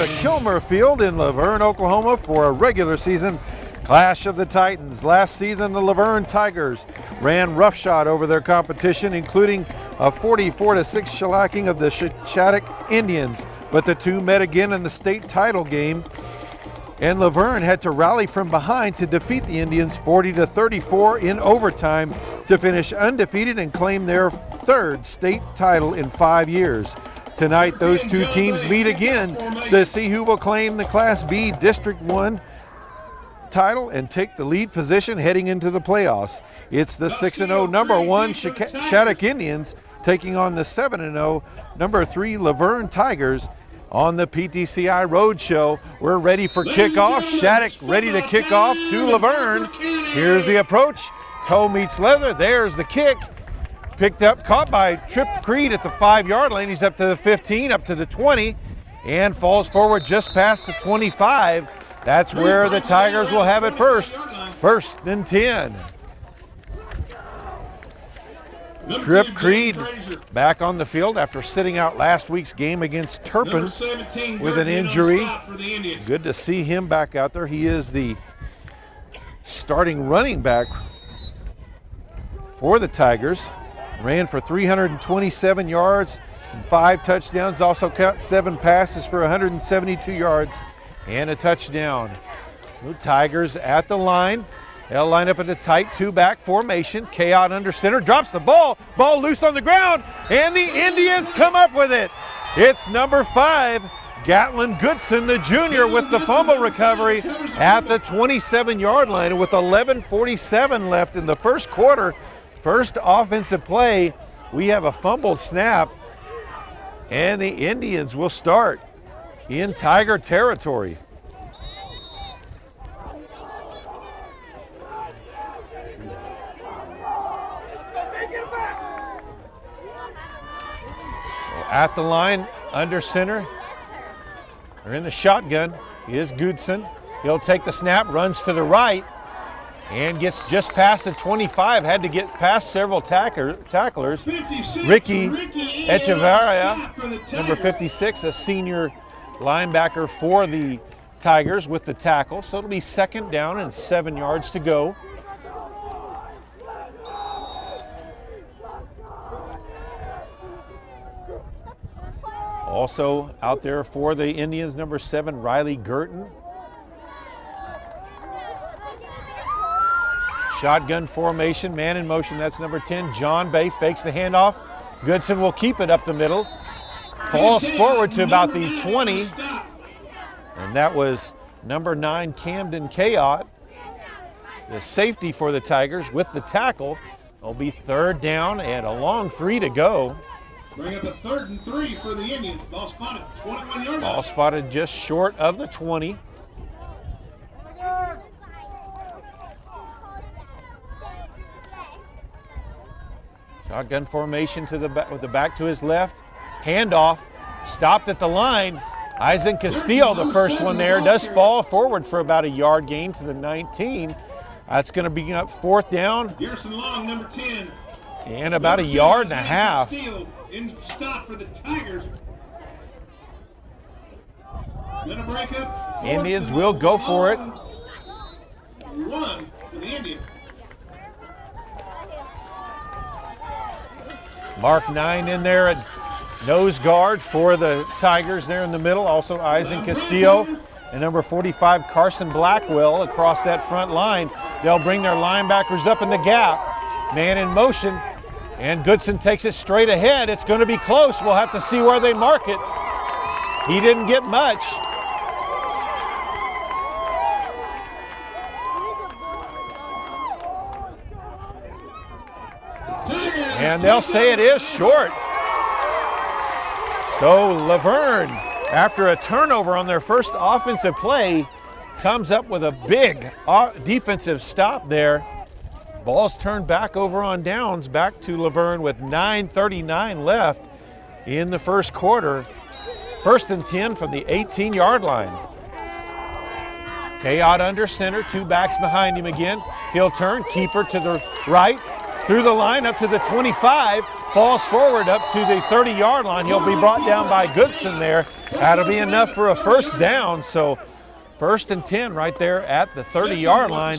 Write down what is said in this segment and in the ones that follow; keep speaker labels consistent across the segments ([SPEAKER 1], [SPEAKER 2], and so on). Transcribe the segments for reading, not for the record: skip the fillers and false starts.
[SPEAKER 1] to Kilmer Field in Laverne, Oklahoma for a regular season Clash of the Titans. Last season, the Laverne Tigers ran roughshod over their competition, including a 44-6 shellacking of the Shattuck Indians. But the two met again in the state title game, and Laverne had to rally from behind to defeat the Indians 40-34 in overtime to finish undefeated and claim their third state title in 5 years. Tonight, those two teams meet again to see who will claim the Class B District 1 title and take the lead position heading into the playoffs. It's the 6-0 number 1 Shattuck Indians taking on the 7-0 number 3 Laverne Tigers on the PTCI Roadshow. We're ready for kickoff. Shattuck ready to kick off to Laverne. Here's the approach. Toe meets leather. There's the kick. Picked up, caught by Trip Creed at the 5-yard line. He's up to the 15, up to the 20, and falls forward just past the 25. That's where the Tigers will have it first. First and 10. Trip Creed back on the field after sitting out last week's game against Turpin with an injury. Good to see him back out there. He is the starting running back for the Tigers. Ran for 327 yards and 5 touchdowns. Also caught 7 passes for 172 yards and a touchdown. The Tigers at the line. They'll line up in a tight 2-back formation. Chaot under center, drops the ball. Ball loose on the ground, and the Indians come up with it. It's number 5, Gatlin Goodson, the junior, with the fumble recovery at the 27-yard line with 11:47 left in the first quarter. First offensive play, we have a fumbled snap, and the Indians will start in Tiger territory. So at the line, under center, or in the shotgun, is Goodson. He'll take the snap, runs to the right, and gets just past the 25, had to get past several tacklers. Ricky Echevarria, number 56, a senior linebacker for the Tigers with the tackle. So it'll be second down and 7 yards to go. Also out there for the Indians, number 7, Riley Girton. Shotgun formation, man in motion, that's number 10. John Bay fakes the handoff. Goodson will keep it up the middle. Falls forward to about the 20. And that was number 9, Camden Chaot, the safety for the Tigers with the tackle. It'll be third down and a long 3 to go.
[SPEAKER 2] Bring up a 3rd and 3 for the Indians. Ball spotted, 21 yards.
[SPEAKER 1] Ball spotted just short of the 20. Shotgun formation to the back, with the back to his left. Handoff, stopped at the line. Eisen Castillo, the first one there, does fall forward for about a yard gain to the 19. That's going to be up 4th down.
[SPEAKER 2] Garrison Long, number 10.
[SPEAKER 1] And about a yard and a half.
[SPEAKER 2] In stop for the Tigers. Gonna break up.
[SPEAKER 1] Indians will go for it.
[SPEAKER 2] 1 for the Indians.
[SPEAKER 1] Mark 9 in there at nose guard for the Tigers there in the middle. Also Eisen Castillo and number 45 Carson Blackwell across that front line. They'll bring their linebackers up in the gap. Man in motion, and Goodson takes it straight ahead. It's going to be close. We'll have to see where they mark it. He didn't get much. And they'll say it is short. So Laverne, after a turnover on their first offensive play, comes up with a big defensive stop there. Ball's turned back over on downs, back to Laverne with 9:39 left in the first quarter. 1st and 10 from the 18-yard line. Chaot under center, 2 backs behind him again. He'll turn, keeper to the right, through the line up to the 25, falls forward up to the 30-yard line. He'll be brought down by Goodson there. That'll be enough for a first down. So 1st and 10 right there at the 30-yard line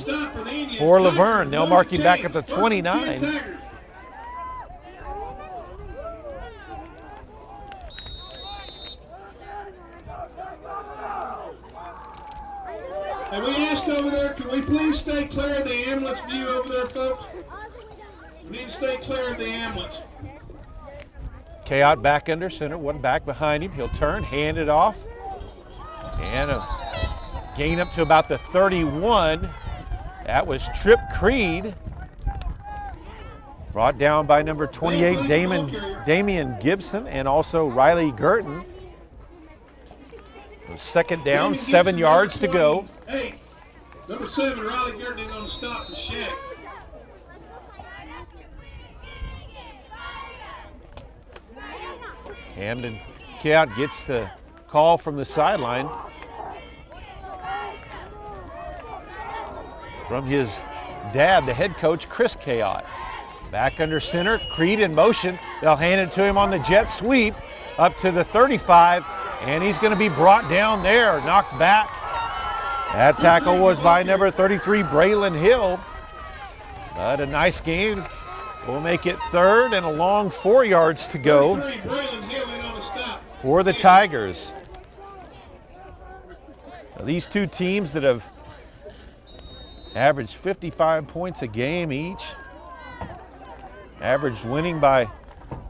[SPEAKER 1] for Laverne. They'll mark him back at the 29.
[SPEAKER 2] And we ask over there, can we please stay clear of the ambulance view over there, folks? We need to stay clear of the ambulance.
[SPEAKER 1] Chaot back under center, one back behind him. He'll turn, hand it off, and a gain up to about the 31. That was Trip Creed. Brought down by number 28, Damian Gibson, and also Riley Girton. 2nd down, 7 yards to go.
[SPEAKER 2] Hey, number 7, Riley Girton is going to stop for Shattuck.
[SPEAKER 1] Hamden Chaot gets the call from the sideline from his dad, the head coach, Chris Chaot. Back under center, Creed in motion. They'll hand it to him on the jet sweep up to the 35, and he's going to be brought down there, knocked back. That tackle was by number 33, Braylon Hill. But a nice game. We'll make it 3rd and a long 4 yards to go for the Tigers. Now, these two teams that have averaged 55 points a game each, averaged winning by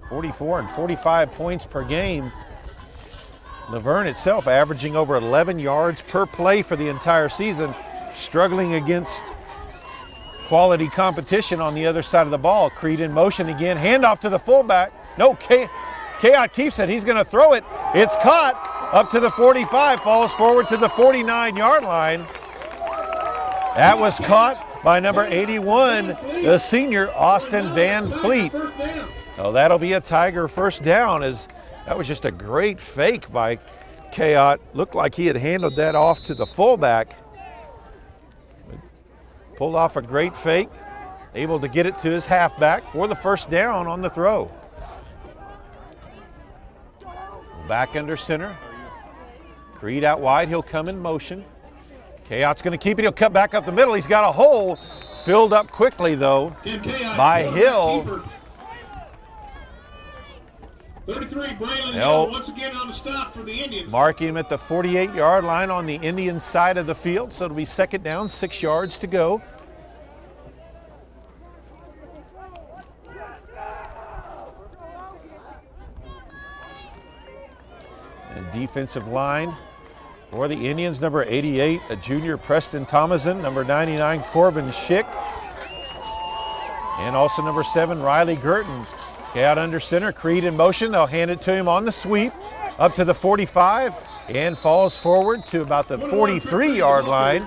[SPEAKER 1] 44 and 45 points per game. Laverne itself averaging over 11 yards per play for the entire season, struggling against quality competition on the other side of the ball. Creed in motion again, handoff to the fullback. No, Chaot keeps it, he's gonna throw it. It's caught up to the 45, falls forward to the 49-yard line. That was caught by number 81, the senior Austin Van Fleet. Oh, that'll be a Tiger first down, as that was just a great fake by Chaot. Looked like he had handled that off to the fullback. Pulled off a great fake, able to get it to his halfback for the first down on the throw. Back under center. Creed out wide, he'll come in motion. Chaot's gonna keep it, he'll cut back up the middle. He's got a hole, filled up quickly though by Hill.
[SPEAKER 2] 33, Braylon Hill once again on the stop for the Indians.
[SPEAKER 1] Marking him at the 48-yard line on the Indian side of the field, so it'll be 2nd down, 6 yards to go. And defensive line for the Indians, number 88, a junior Preston Thomason, number 99, Corbin Schick, and also number 7, Riley Girton. Chaot under center, Creed in motion. They'll hand it to him on the sweep up to the 45 and falls forward to about the 43-yard line.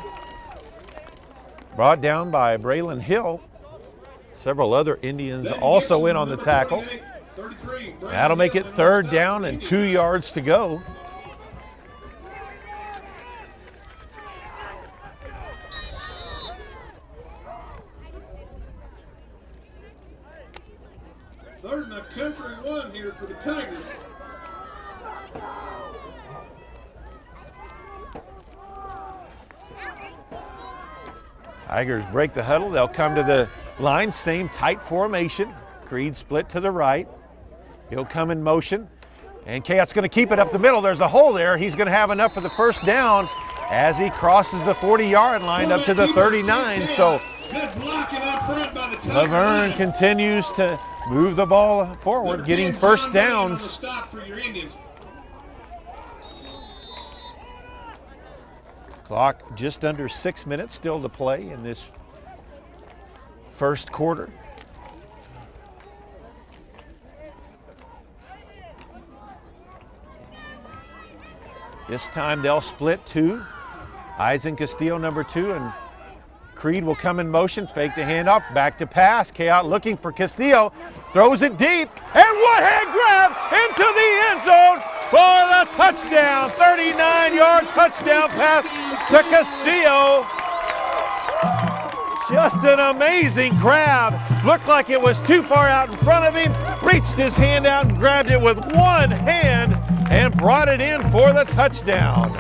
[SPEAKER 1] Brought down by Braylon Hill. Several other Indians also in on the tackle. That'll make it 3rd down and 2 yards to go.
[SPEAKER 2] Third and a country 1 here for the Tigers.
[SPEAKER 1] Tigers break the huddle. They'll come to the line, same tight formation. Creed split to the right. He'll come in motion, and Chaot's going to keep it up the middle. There's a hole there. He's going to have enough for the first down as he crosses the 40-yard line up to the 39. So Laverne continues to move the ball forward, getting first downs. Clock just under 6 minutes still to play in this first quarter. This time they'll split 2. Eisen Castillo, number 2, and Creed will come in motion, fake the handoff, back to pass. Chaot looking for Castillo, throws it deep, and one-hand grab into the end zone for the touchdown. 39-yard touchdown pass to Castillo. Just an amazing grab. Looked like it was too far out in front of him. Reached his hand out and grabbed it with one hand and brought it in for the touchdown.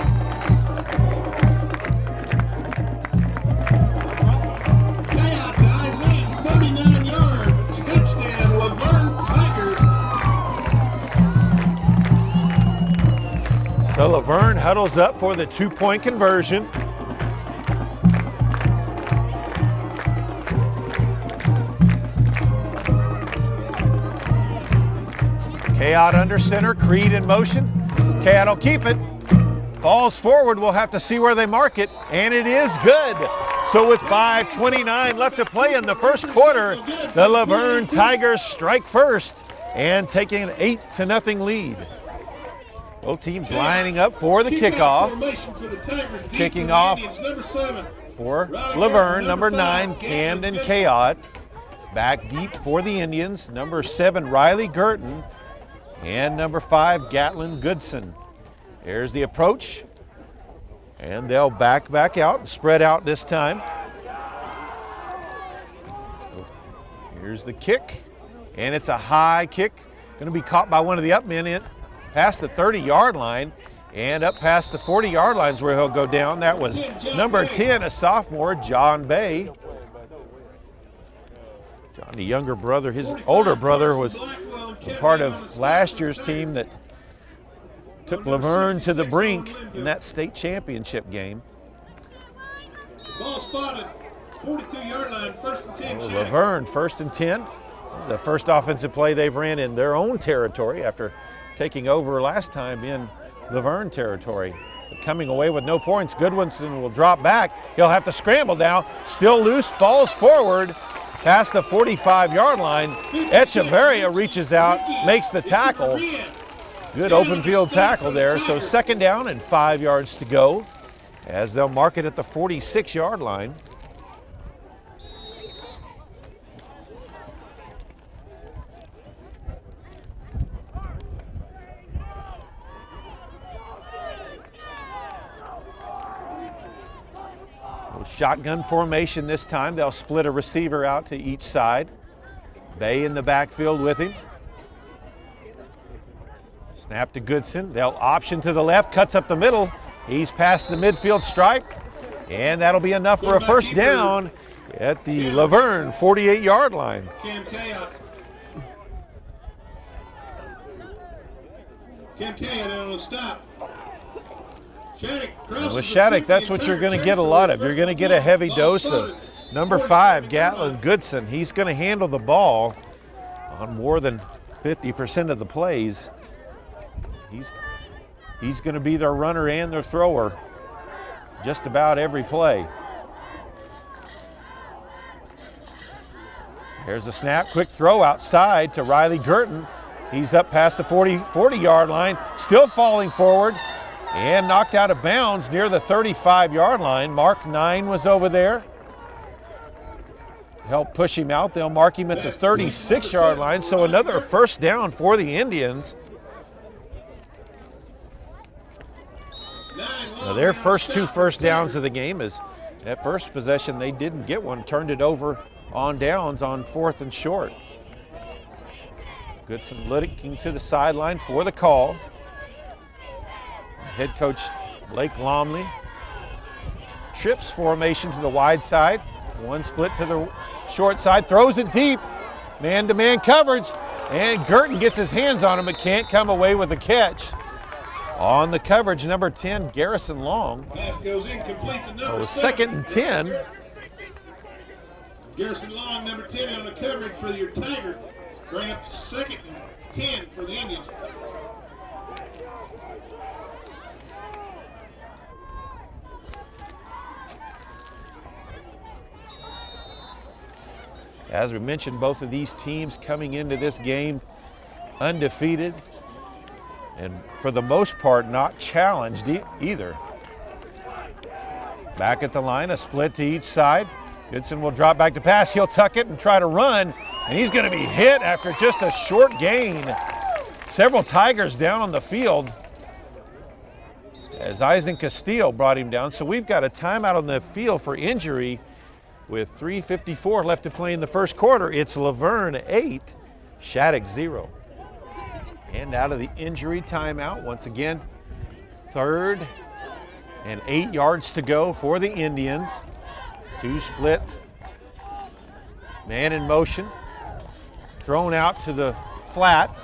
[SPEAKER 2] Chaos dives in, 39 yards. Touchdown, Laverne Tigers.
[SPEAKER 1] So Laverne huddles up for the 2-point conversion. Chaot under center, Creed in motion. Chaot will keep it. Falls forward, we'll have to see where they mark it, and it is good. So with 5:29 left to play in the first quarter, the Laverne Tigers strike first and taking an 8-0 lead. Both teams lining up for the kickoff. Kicking off for Laverne, number 9, Camden Chaot. Back deep for the Indians, number 7, Riley Girton, and number 5, Gatlin Goodson. There's the approach, and they'll back out and spread out this time. Here's the kick, and it's a high kick. Going to be caught by one of the up men in past the 30-yard line and up past the 40-yard lines where he'll go down. That was number 10, a sophomore, John Bay. John, the younger brother, his older brother was a part of last year's team that took Laverne to the brink in that state championship game.
[SPEAKER 2] Ball spotted, 42-yard line, 1st and 10.
[SPEAKER 1] Laverne, 1st and 10. The first offensive play they've ran in their own territory after taking over last time in Laverne territory. But coming away with no points, Goodwinson will drop back. He'll have to scramble now. Still loose, falls forward past the 45-yard line. Echeverria reaches out, makes the tackle. Good open field tackle there. So 2nd down and 5 yards to go as they'll mark it at the 46-yard line. Shotgun formation this time. They'll split a receiver out to each side. Bay in the backfield with him. Snap to Goodson. They'll option to the left, cuts up the middle. He's past the midfield stripe, and that'll be enough for a first down at the Laverne 48-yard line.
[SPEAKER 2] Cam Chaot on the stop.
[SPEAKER 1] With Shattuck, that's what you're going to get a lot of. You're going to get a heavy dose of number 5, Gatlin Goodson. He's going to handle the ball on more than 50% of the plays. He's going to be their runner and their thrower just about every play. There's a snap, quick throw outside to Riley Girton. He's up past the 40-yard line, still falling forward. And knocked out of bounds near the 35-yard line. Mark 9 was over there. Help push him out. They'll mark him at the 36-yard line. So another first down for the Indians. Now their first 2 first downs of the game is that first possession they didn't get one, turned it over on downs on 4th and short. Goodson looking to the sideline for the call. Head coach Blake Lomley trips formation to the wide side. One split to the short side, throws it deep. Man-to-man coverage, and Girton gets his hands on him but can't come away with the catch. On the coverage, number 10, Garrison Long.
[SPEAKER 2] Pass goes incomplete to number
[SPEAKER 1] 2nd and 10.
[SPEAKER 2] Garrison Long, number 10, on the coverage for your Tigers. Bring up 2nd and 10 for the Indians.
[SPEAKER 1] As we mentioned, both of these teams coming into this game undefeated and for the most part not challenged either. Back at the line, a split to each side. Goodson will drop back to pass. He'll tuck it and try to run, and he's going to be hit after just a short gain. Several Tigers down on the field as Eisen Castillo brought him down. So we've got a timeout on the field for injury with 3:54 left to play in the first quarter. It's Laverne 8, Shattuck 0. And out of the injury timeout, once again, 3rd and 8 yards to go for the Indians. 2 split, man in motion, thrown out to the flat,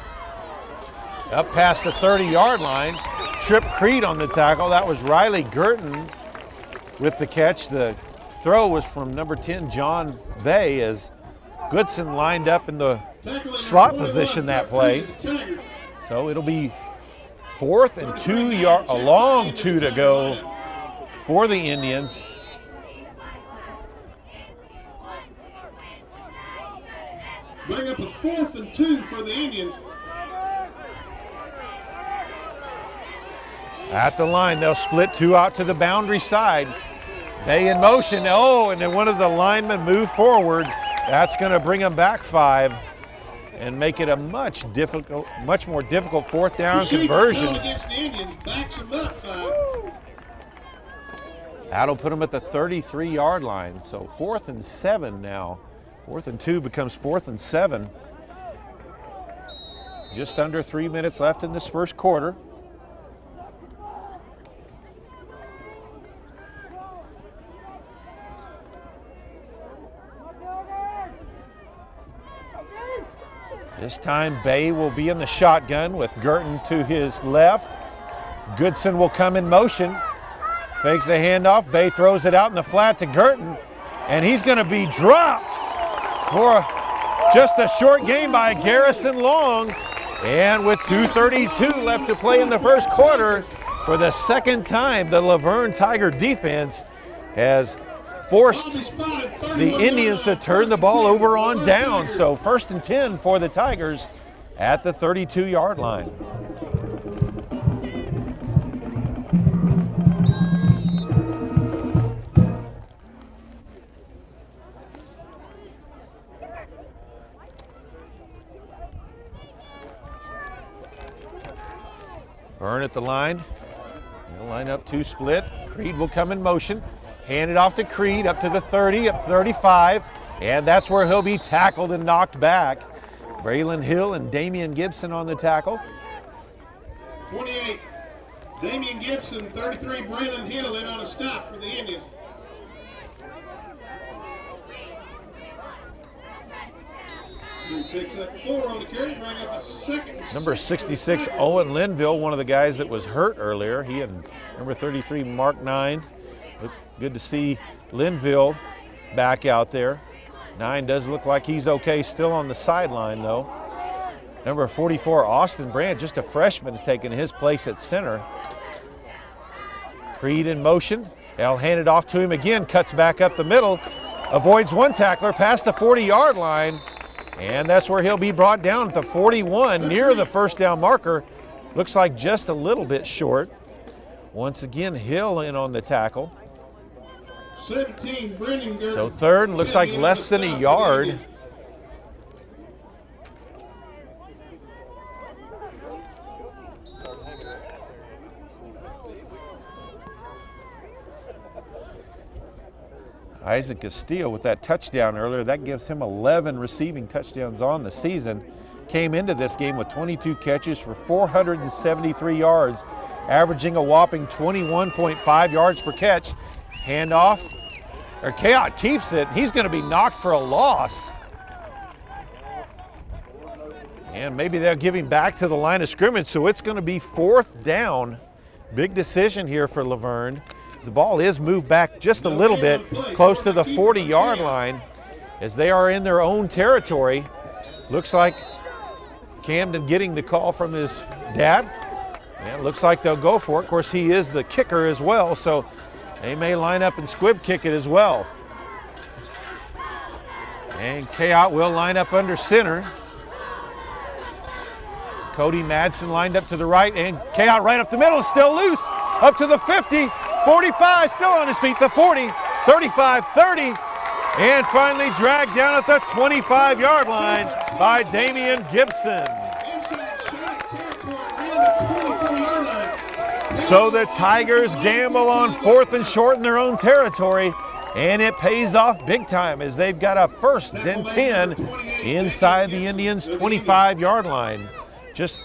[SPEAKER 1] up past the 30-yard line. Trip Creed on the tackle. That was Riley Girton with the catch. The throw was from number 10, John Bay, as Goodson lined up in the slot position that play. So it'll be 4th and 2 yards, a long 2 to go for the Indians.
[SPEAKER 2] Bring up a 4th and 2 for the Indians.
[SPEAKER 1] At the line, they'll split 2 out to the boundary side. Bay in motion. Oh, and then one of the linemen move forward. That's going to bring them back 5 and make it a much more difficult 4th down conversion.
[SPEAKER 2] Against the Indians, backs them up 5.
[SPEAKER 1] That'll put them at the 33-yard line. So 4th and 7 now. 4th and 2 becomes 4th and 7. Just under 3 minutes left in this first quarter. This time Bay will be in the shotgun with Girton to his left. Goodson will come in motion. Fakes the handoff. Bay throws it out in the flat to Girton, and he's going to be dropped for just a short gain by Garrison Long. And with 2:32 left to play in the first quarter, for the second time, the Laverne Tiger defense has forced the Indians to turn the ball over on down. So 1st and 10 for the Tigers at the 32-yard line. Byrne at the line. He'll line up 2 split. Creed will come in motion. Hand it off to Creed, up to the 30, up 35, and that's where he'll be tackled and knocked back. Braylon Hill and Damian Gibson on the tackle.
[SPEAKER 2] 28, Damian Gibson, 33, Braylon Hill in on a stop for the Indians. He picks up 4 on the carry, bring up a 2nd.
[SPEAKER 1] Number 66, Owen Linville, one of the guys that was hurt earlier. He and number 33, Mark 9. Good to see Linville back out there. 9 does look like he's okay still on the sideline, though. Number 44, Austin Brandt, just a freshman, is taking his place at center. Creed in motion. They'll hand it off to him again, cuts back up the middle, avoids one tackler past the 40-yard line, and that's where he'll be brought down at the 41, near the first down marker. Looks like just a little bit short. Once again, Hill in on the tackle.
[SPEAKER 2] 17, Brendan Gerber.
[SPEAKER 1] So 3rd, looks like less than a yard. Isaac Castillo with that touchdown earlier, that gives him 11 receiving touchdowns on the season. Came into this game with 22 catches for 473 yards, averaging a whopping 21.5 yards per catch. Handoff, or Kayot keeps it. He's going to be knocked for a loss. And maybe they'll give him back to the line of scrimmage, so it's going to be 4th down. Big decision here for Laverne. The ball is moved back just a little bit, close to the 40-yard line, as they are in their own territory. Looks like Camden getting the call from his dad. And it looks like they'll go for it. Of course, he is the kicker as well, so they may line up and squib kick it as well. And Kayot will line up under center. Cody Madsen lined up to the right, and Kayot right up the middle, still loose, up to the 50, 45, still on his feet, the 40, 35, 30, and finally dragged down at the 25-yard line by Damian Gibson. So the Tigers gamble on 4th and short in their own territory And it pays off big time as they've got a 1st and 10 inside the Indians' 25-yard line. Just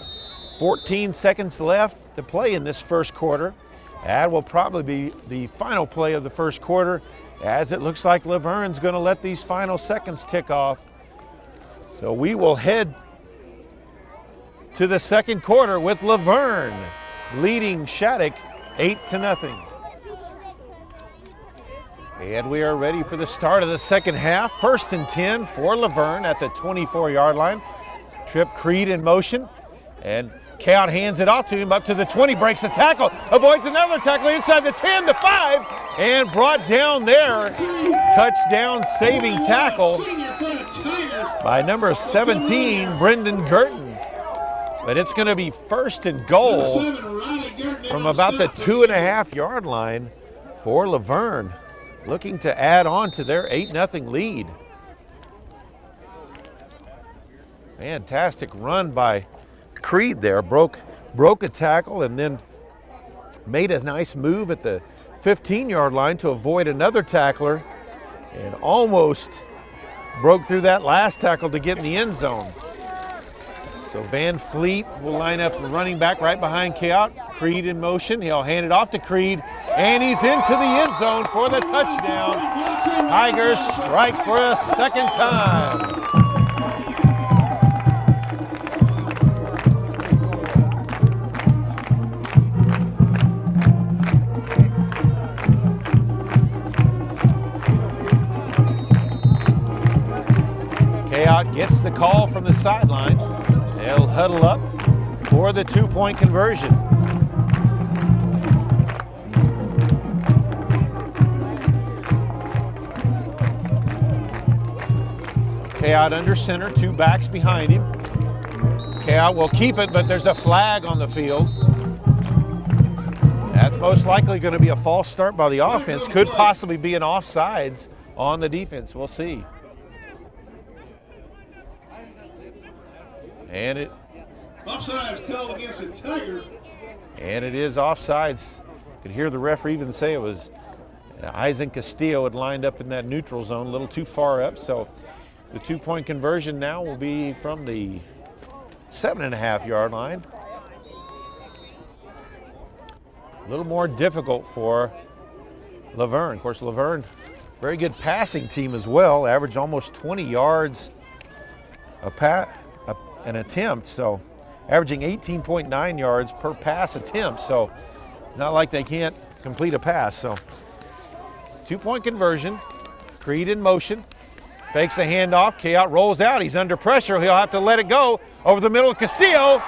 [SPEAKER 1] 14 seconds left to play in this first quarter. That will probably be the final play of the first quarter, as it looks like Laverne's going to let these final seconds tick off. So we will head to the second quarter with Laverne leading Shattuck 8-0. And we are ready for the start of the second half. 1st and 10 for Laverne at the 24-yard line. Trip Creed in motion, and Cout hands it off to him up to the 20, breaks the tackle, avoids another tackle inside the 10, the 5, and brought down there. Touchdown saving tackle by number 17, Brendan Girton. But it's going to be 1st and goal from about the 2.5-yard line for Laverne, looking to add on to their 8-0 lead. Fantastic run by Creed there, broke a tackle and then made a nice move at the 15-yard line to avoid another tackler, and almost broke through that last tackle to get in the end zone. So Van Fleet will line up running back right behind Cout. Creed in motion. He'll hand it off to Creed, and he's into the end zone for the touchdown. Tigers strike for a second time. Cout gets the call from the sideline. They'll huddle up for the 2-point conversion. Cout under center, 2 backs behind him. Cout will keep it, but there's a flag on the field. That's most likely going to be a false start by the offense. Could possibly be an offsides on the defense. We'll see. And it
[SPEAKER 2] offsides called against the Tigers.
[SPEAKER 1] And it is offsides. Could hear the referee even say it was Eisen Castillo had lined up in that neutral zone a little too far up. So the 2-point conversion now will be from the 7.5-yard line. A little more difficult for Laverne. Of course, Laverne, very good passing team as well. Average almost 20 yards an attempt, so averaging 18.9 yards per pass attempt. So it's not like they can't complete a pass. So 2-point conversion. Creed in motion, fakes the handoff. Cout rolls out. He's under pressure. He'll have to let it go over the middle of Castillo,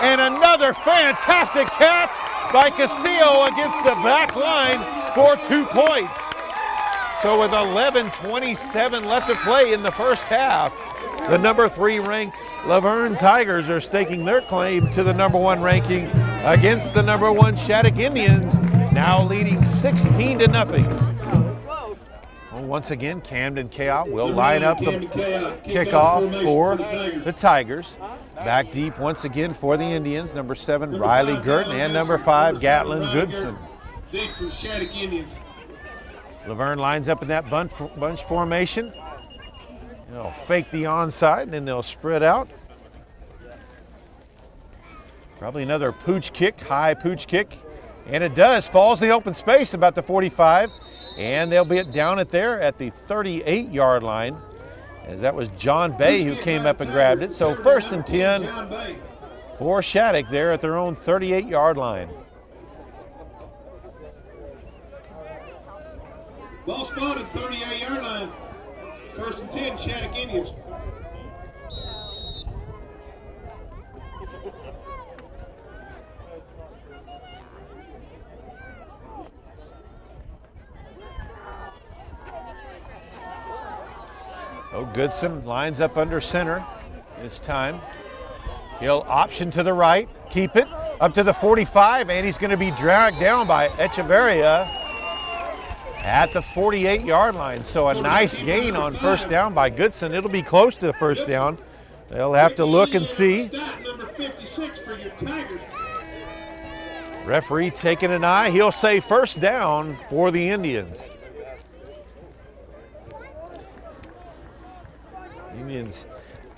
[SPEAKER 1] and another fantastic catch by Castillo against the back line for 2 points. So with 11:27 left to play in the first half, the number 3 ranked Laverne Tigers are staking their claim to the number 1 ranking against the number 1 Shattuck Indians, now leading 16-0. Well, once again, Camden Cout will line up the kickoff for the Tigers. Back deep once again for the Indians, number 7 Riley Girton and number 5 Gatlin Goodson.
[SPEAKER 2] Deep for Shattuck Indians.
[SPEAKER 1] Laverne lines up in that bunch formation. They'll fake the onside, and then they'll spread out. Probably another pooch kick, high pooch kick. And it does, falls in the open space about the 45. And they'll be down at there at the 38-yard line, as that was John Bay who came up and grabbed it. So 1st and 10 for Shattuck there at their own 38-yard line.
[SPEAKER 2] Ball spotted, 38-yard line. 1st and 10, Shattuck Indians.
[SPEAKER 1] Oh, Goodson lines up under center this time. He'll option to the right, keep it up to the 45, and he's going to be dragged down by Echeverria at the 48-yard line. So a nice gain on 1st down by Goodson. It'll be close to the 1st down. They'll have to look and see.
[SPEAKER 2] Number 56 for your Tigers.
[SPEAKER 1] Referee taking an eye. He'll say 1st down for the Indians. Indians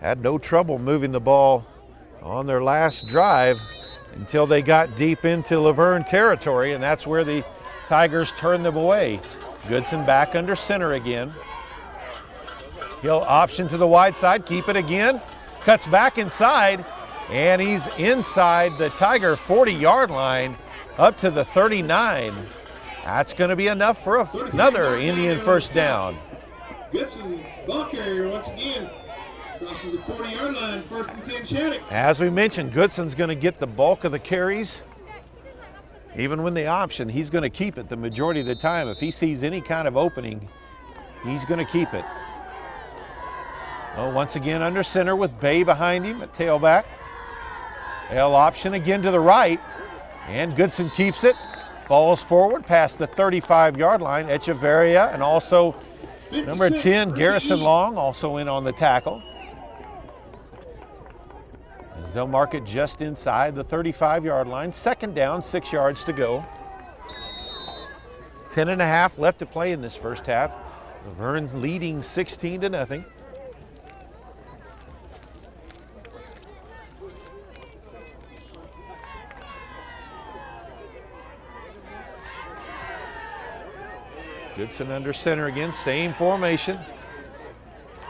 [SPEAKER 1] had no trouble moving the ball on their last drive until they got deep into Laverne territory, and that's where the Tigers turned them away. Goodson back under center again. He'll option to the wide side, keep it again, cuts back inside, and he's inside the Tiger 40-yard line up to the 39. That's going to be enough for another Indian first down.
[SPEAKER 2] Goodson, ball carrier once again, crosses the 40-yard line, 1st and 10 Shattuck.
[SPEAKER 1] As we mentioned, Goodson's going to get the bulk of the carries. Even when the option, he's going to keep it the majority of the time. If he sees any kind of opening, he's going to keep it. Oh, once again under center with Bay behind him at tailback. L option again to the right, and Goodson keeps it. Falls forward past the 35-yard line. Echeverria and also number 10, Garrison Long, also in on the tackle. As they'll mark it just inside the 35-yard line. 2nd down, 6 yards to go. 10.5 left to play in this first half. Laverne leading 16-0. Goodson under center again, same formation.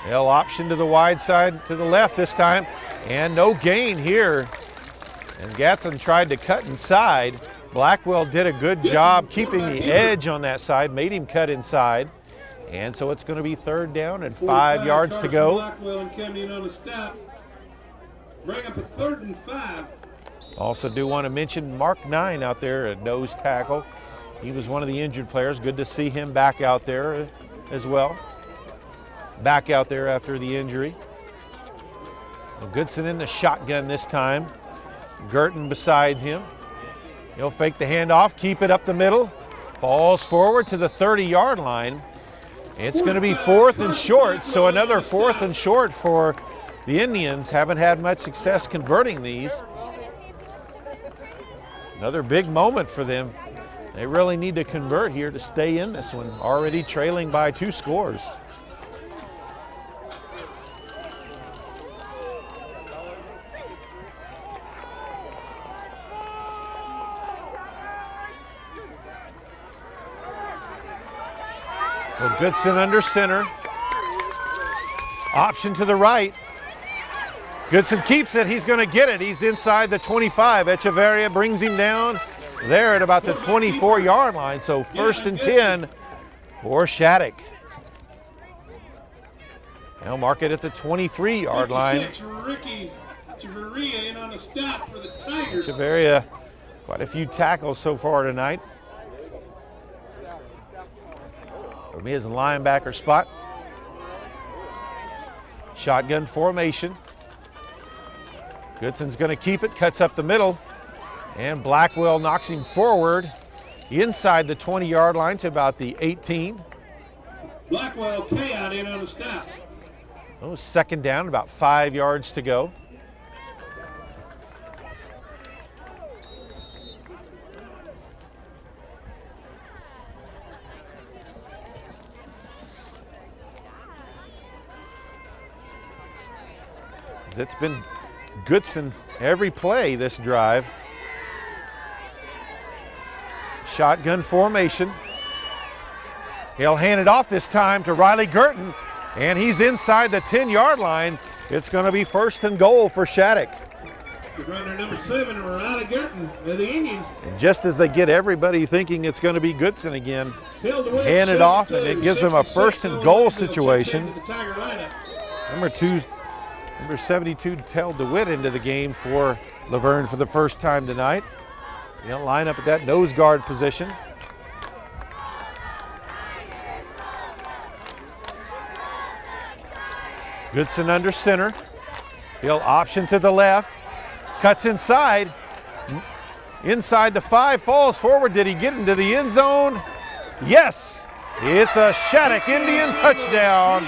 [SPEAKER 1] L option to the wide side, to the left this time, and no gain here. And Gatson tried to cut inside. Blackwell did a good job keeping the edge on that side, made him cut inside. And so it's going to be 3rd down and 5 yards to go.
[SPEAKER 2] Blackwell and coming in on the stop. Bring up a 3rd and 5.
[SPEAKER 1] Also do want to mention Mark 9 out there at nose tackle. He was one of the injured players. Good to see him back out there as well. Back out there after the injury. Well, Goodson in the shotgun this time. Girton beside him. He'll fake the handoff, keep it up the middle. Falls forward to the 30-yard line. It's going to be 4th and short, so another 4th and short for the Indians. Haven't had much success converting these. Another big moment for them. They really need to convert here to stay in this one, already trailing by 2 scores. Well, Goodson under center. Option to the right. Goodson keeps it. He's going to get it. He's inside the 25. Echeverria brings him down there at about the 24-yard line. So 1st and 10 for Shattuck. They'll mark it at the 23-yard line.
[SPEAKER 2] Echeverria in on a stop for the Tigers.
[SPEAKER 1] Echeverria, quite a few tackles so far tonight. From his linebacker spot. Shotgun formation. Goodson's going to keep it, cuts up the middle, and Blackwell knocks him forward inside the 20-yard line to about the 18.
[SPEAKER 2] Blackwell payout in on the stop.
[SPEAKER 1] Oh, 2nd down, about 5 yards to go. It's been Goodson every play this drive. Shotgun formation. He'll hand it off this time to Riley Girton, and he's inside the 10-yard line. It's going to be 1st and goal for Shattuck.
[SPEAKER 2] Runner number 7, Riley Girton, the Indians.
[SPEAKER 1] And just as they get everybody thinking it's going to be Goodson again, hand it off, and it gives them a 1st and goal situation. Number 72, Tell DeWitt into the game for Laverne for the first time tonight. He'll line up at that nose guard position. Goodson under center. He'll option to the left. Cuts inside. Inside the 5, falls forward. Did he get into the end zone? Yes! It's a Shattuck Indian touchdown.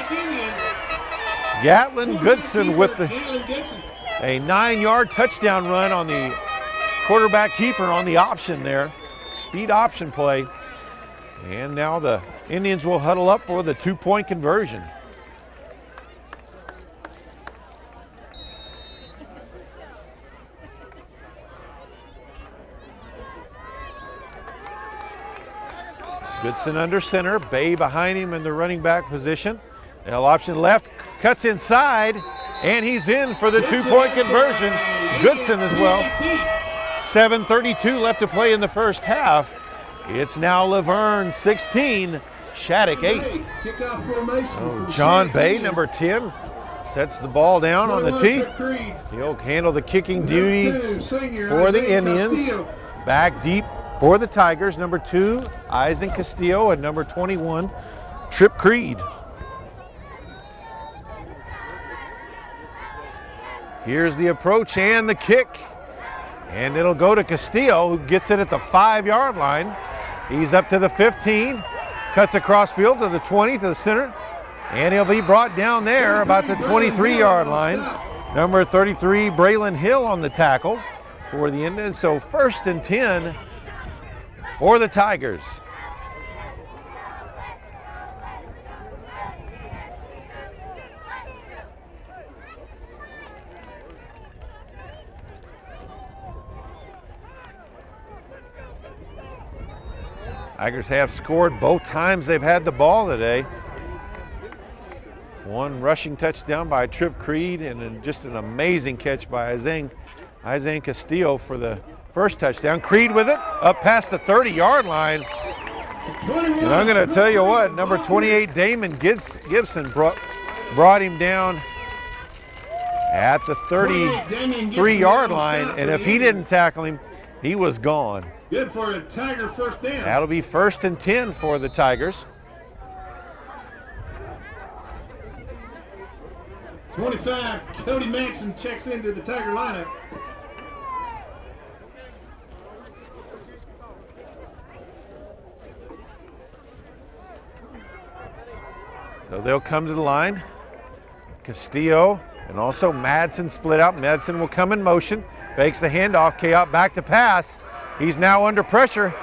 [SPEAKER 1] Gatlin Goodson with a 9-yard touchdown run on the quarterback keeper on the option there. Speed option play. And now the Indians will huddle up for the 2-point conversion. Goodson under center, Bay behind him in the running back position. L option left, cuts inside, and he's in for the two-point conversion. Goodson as well. 7:32 left to play in the first half. It's now Laverne 16, Shattuck 8. Oh, John Bay, number 10, sets the ball down on the tee. He'll handle the kicking duty for the Indians. Back deep for the Tigers, number 2, Eisen Castillo, and number 21, Trip Creed. Here's the approach and the kick. And it'll go to Castillo, who gets it at the 5-yard line. He's up to the 15, cuts across field to the 20, to the center, and he'll be brought down there about the 23-yard line. Number 33, Braylon Hill on the tackle for the Indians. So 1st and 10 for the Tigers. Tigers have scored both times they've had the ball today. One rushing touchdown by Trip Creed and just an amazing catch by Eisen Castillo for the first touchdown. Creed with it up past the 30-yard line. And I'm going to tell you what, number 28, Damon Gibson brought him down at the 33-yard line, and if he didn't tackle him, he was gone.
[SPEAKER 2] Good for a Tiger first down.
[SPEAKER 1] That'll be 1st and 10 for the Tigers.
[SPEAKER 2] 25, Cody Manson checks into the Tiger lineup.
[SPEAKER 1] So they'll come to the line. Castillo and also Madsen split out. Madsen will come in motion, fakes the handoff, K-out back to pass. He's now under pressure,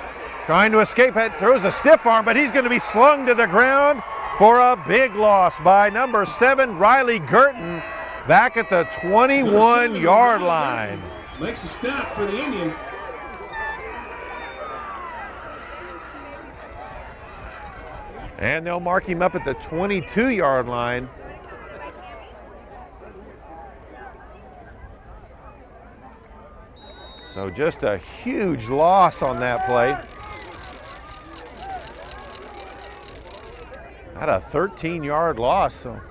[SPEAKER 1] trying to escape it, throws a stiff arm, but he's going to be slung to the ground for a big loss by number 7, Riley Girton, back at the 21-yard line.
[SPEAKER 2] Makes a stop for the Indians.
[SPEAKER 1] And they'll mark him up at the 22-yard line. So just a huge loss on that play. At a 13-yard loss, so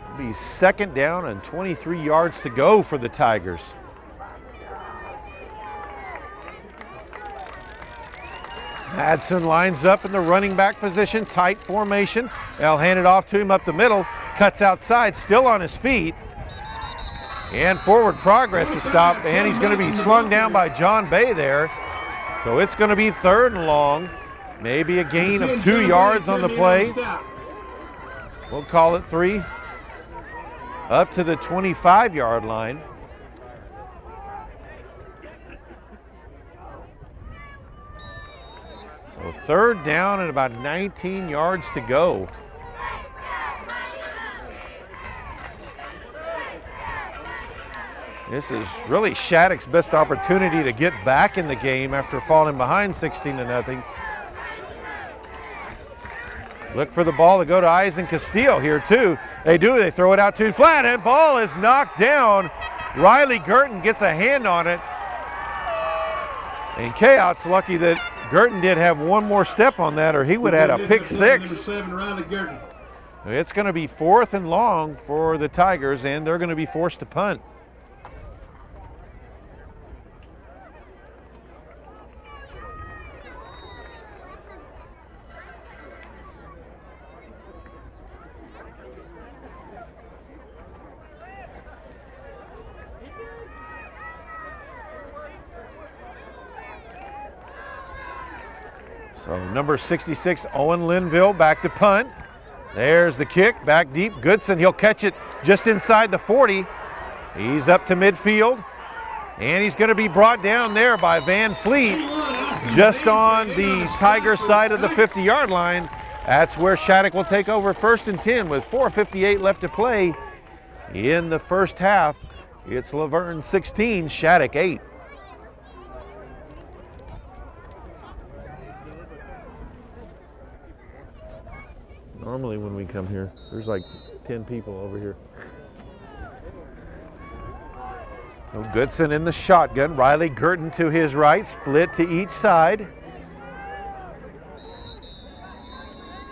[SPEAKER 1] it'll be 2nd down and 23 yards to go for the Tigers. Madsen lines up in the running back position, tight formation. They'll hand it off to him up the middle, cuts outside, still on his feet. And forward progress to stop, and he's going to be slung down by John Bay there. So it's going to be 3rd and long. Maybe a gain of 2 yards on the play. We'll call it 3. Up to the 25-yard line. So 3rd down and about 19 yards to go. This is really Shattuck's best opportunity to get back in the game after falling behind 16-0. Look for the ball to go to Eisen Castillo here too. They do, they throw it out too flat, and ball is knocked down. Riley Girton gets a hand on it. And K-out's lucky that Girton did have one more step on that, or he would have had a pick 6.
[SPEAKER 2] Number 7, Riley Girton.
[SPEAKER 1] It's going to be 4th and long for the Tigers, and they're going to be forced to punt. So number 66, Owen Linville, back to punt. There's the kick, back deep. Goodson, he'll catch it just inside the 40. He's up to midfield, and he's going to be brought down there by Van Fleet, just on the Tiger side of the 50-yard line. That's where Shattuck will take over 1st and 10 with 4:58 left to play in the first half. It's Laverne 16, Shattuck 8. Normally when we come here, there's like 10 people over here. So Goodson in the shotgun. Riley Girton to his right, split to each side.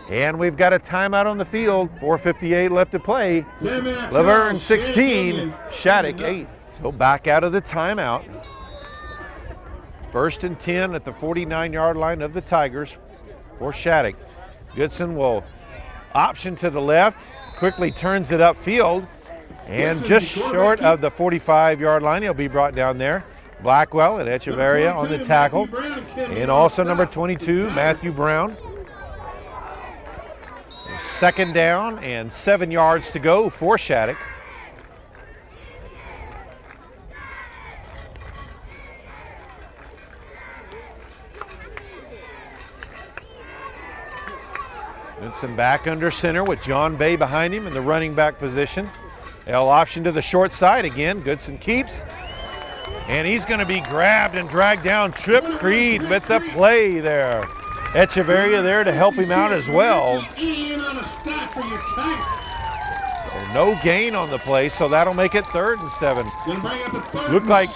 [SPEAKER 1] And we've got a timeout on the field. 4:58 left to play. Laverne 16, Shattuck 8. So back out of the timeout. 1st and 10 at the 49-yard line of the Tigers for Shattuck. Goodson will option to the left, quickly turns it upfield, and just short of the 45-yard line, he'll be brought down there. Blackwell and Echeverria on the tackle, and also number 22, Matthew Brown. 2nd down and 7 yards to go for Shattuck. Goodson back under center with John Bay behind him in the running back position. L option to the short side again. Goodson keeps, and he's going to be grabbed and dragged down. Trip Creed with the play there. Echeverria there to help him out as well. So no gain on the play, so that'll make it 3rd and 7. Looked like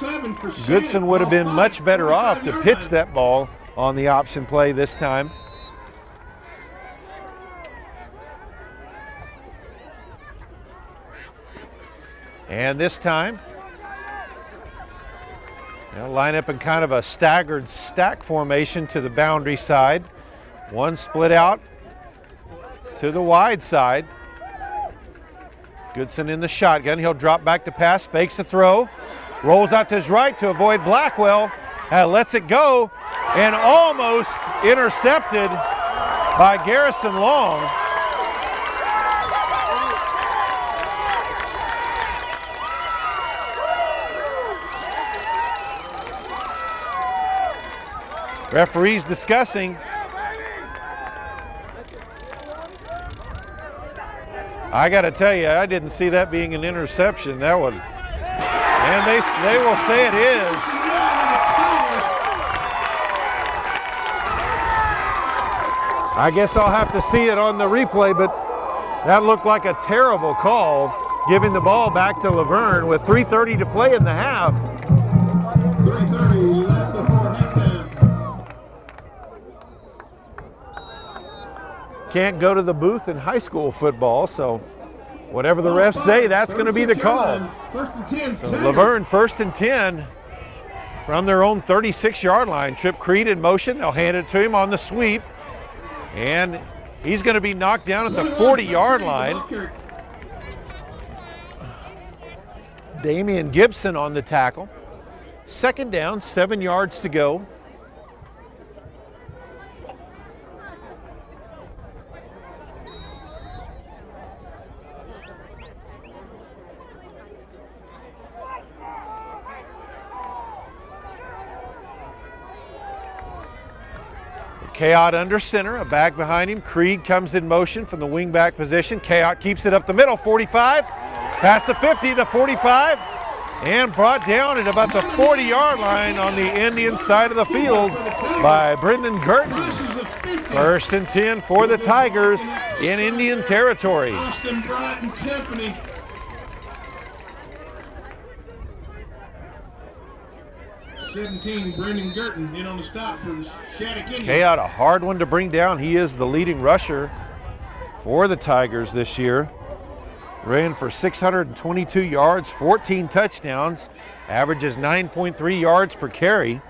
[SPEAKER 1] Goodson would have been much better off to pitch that ball on the option play this time. And this time, they'll line up in kind of a staggered stack formation to the boundary side. One split out to the wide side. Goodson in the shotgun. He'll drop back to pass, fakes the throw, rolls out to his right to avoid Blackwell, lets it go, and almost intercepted by Garrison Long. Referees discussing. I got to tell you, I didn't see that being an interception. That one, and they will say it is. I guess I'll have to see it on the replay, but that looked like a terrible call, giving the ball back to Laverne with 3:30 to play in the half.
[SPEAKER 2] 3:30 left before halftime.
[SPEAKER 1] Can't go to the booth in high school football, so whatever the refs say, that's going to be the call.
[SPEAKER 2] 1st and 10.
[SPEAKER 1] So Laverne 1st and 10 from their own 36-yard line. Trip Creed in motion. They'll hand it to him on the sweep, and he's going to be knocked down at the 40-yard line. Damian Gibson on the tackle. 2nd down, 7 yards to go. Kayot under center, a back behind him. Creed comes in motion from the wingback position. Kayot keeps it up the middle, 45, past the 50, the 45, and brought down at about the 40-yard line on the Indian side of the field by Brendan Girton. 1st and 10 for the Tigers in Indian territory.
[SPEAKER 2] Austin Bryant and company. 17, Brendan Girton in on the stop for the Shattuck Indians.
[SPEAKER 1] Kayot, a hard one to bring down. He is the leading rusher for the Tigers this year. Ran for 622 yards, 14 touchdowns, averages 9.3 yards per carry.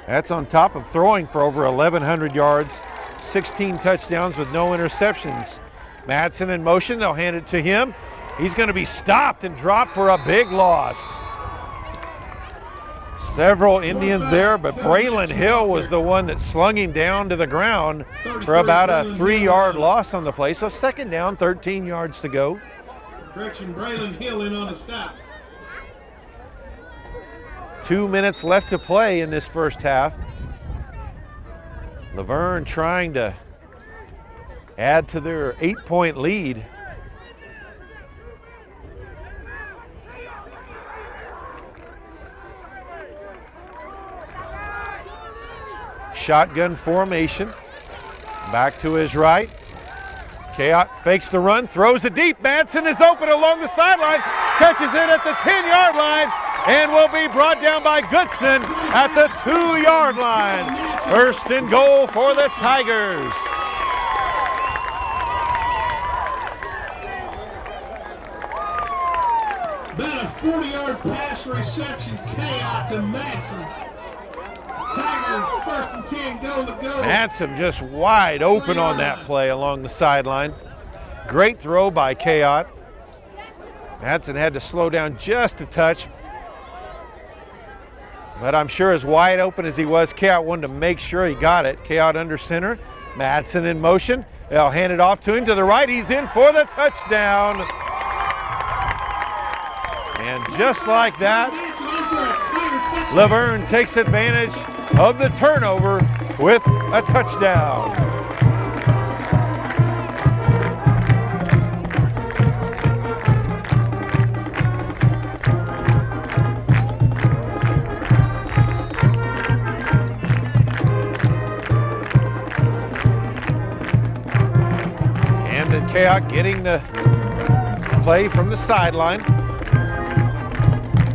[SPEAKER 1] That's on top of throwing for over 1,100 yards, 16 touchdowns with no interceptions. Madsen in motion, they'll hand it to him. He's going to be stopped and dropped for a big loss. Several Indians there, but Braylon Hill was the one that slung him down to the ground for about a 3-yard loss on the play. So 2nd down, 13 yards to go.
[SPEAKER 2] Correction, Braylon Hill in on the stop.
[SPEAKER 1] 2 minutes left to play in this first half. Laverne trying to add to their 8-point lead. Shotgun formation. Back to his right. Chaot fakes the run, throws it deep. Madsen is open along the sideline, catches it at the 10-yard line, and will be brought down by Goodson at the 2-yard line. First and goal for the Tigers.
[SPEAKER 2] About a 40-yard pass reception, Chaot to Madsen. Tigers, first and 10, goal to go.
[SPEAKER 1] Madsen just wide open on that play along the sideline. Great throw by Chaot. Madsen had to slow down just a touch. But I'm sure as wide open as he was, Chaot wanted to make sure he got it. Chaot under center. Madsen in motion. They'll hand it off to him to the right. He's in for the touchdown. And just like that, Laverne takes advantage of the turnover with a touchdown. Camden Chaot getting the play from the sideline.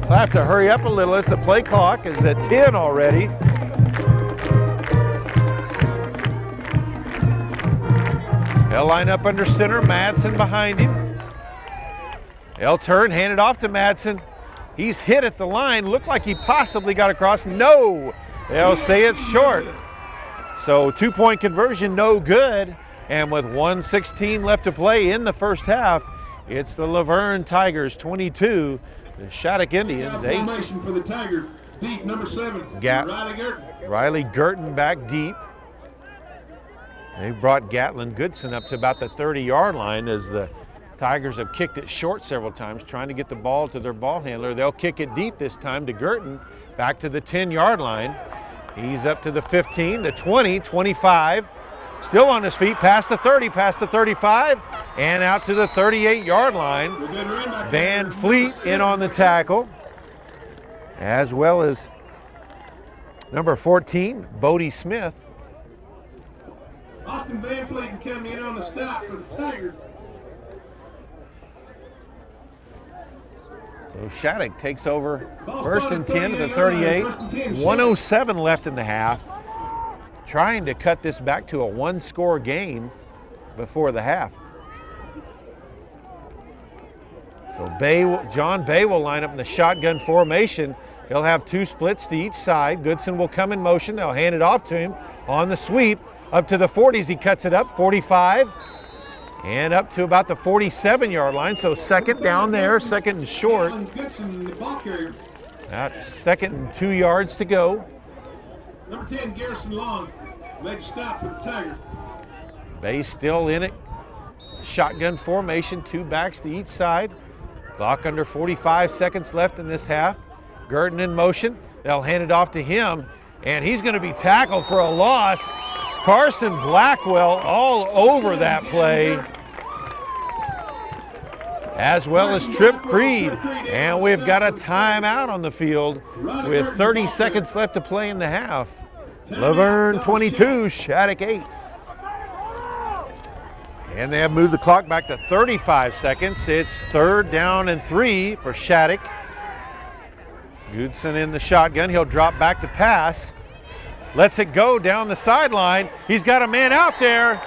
[SPEAKER 1] We'll have to hurry up a little as the play clock is at 10 already. They'll line up under center, Madsen behind him. They'll turn, hand it off to Madsen. He's hit at the line, looked like he possibly got across. No, they'll say it's short. So 2-point conversion, no good. And with 1:16 left to play in the first half, it's the Laverne Tigers 22, the Shattuck Indians 8.
[SPEAKER 2] Formation for the Tigers, deep, number 7, Riley Gurton.
[SPEAKER 1] Riley Gurton back deep. They brought Gatlin Goodson up to about the 30-yard line as the Tigers have kicked it short several times, trying to get the ball to their ball handler. They'll kick it deep this time to Gurton, back to the 10-yard line. He's up to the 15, the 20, 25. Still on his feet, past the 30, past the 35, and out to the 38-yard line. Van Fleet in on the tackle, as well as number 14, Bodie Smith.
[SPEAKER 2] Austin Van Fleet coming in on the stop for the Tigers.
[SPEAKER 1] So Shattuck takes over first and 10 to the 38. 1:07 left in the half. Trying to cut this back to a one-score game before the half. So John Bay will line up in the shotgun formation. He'll have two splits to each side. Goodson will come in motion. They'll hand it off to him on the sweep. Up to the 40s, he cuts it up, 45, and up to about the 47-yard line. So second down there, second and short. That's second and 2 yards to go.
[SPEAKER 2] Number 10, Garrison Long, leg stop for the Tigers.
[SPEAKER 1] Bay still in it. Shotgun formation, two backs to each side. Clock under 45 seconds left in this half. Gurton in motion. They'll hand it off to him, and he's going to be tackled for a loss. Carson Blackwell all over that play, as well as Trip Creed. And we've got a timeout on the field with 30 seconds left to play in the half. Laverne 22, Shattuck 8. And they have moved the clock back to 35 seconds. It's third down and 3 for Shattuck. Goodson in the shotgun. He'll drop back to pass. Lets it go down the sideline. He's got a man out there.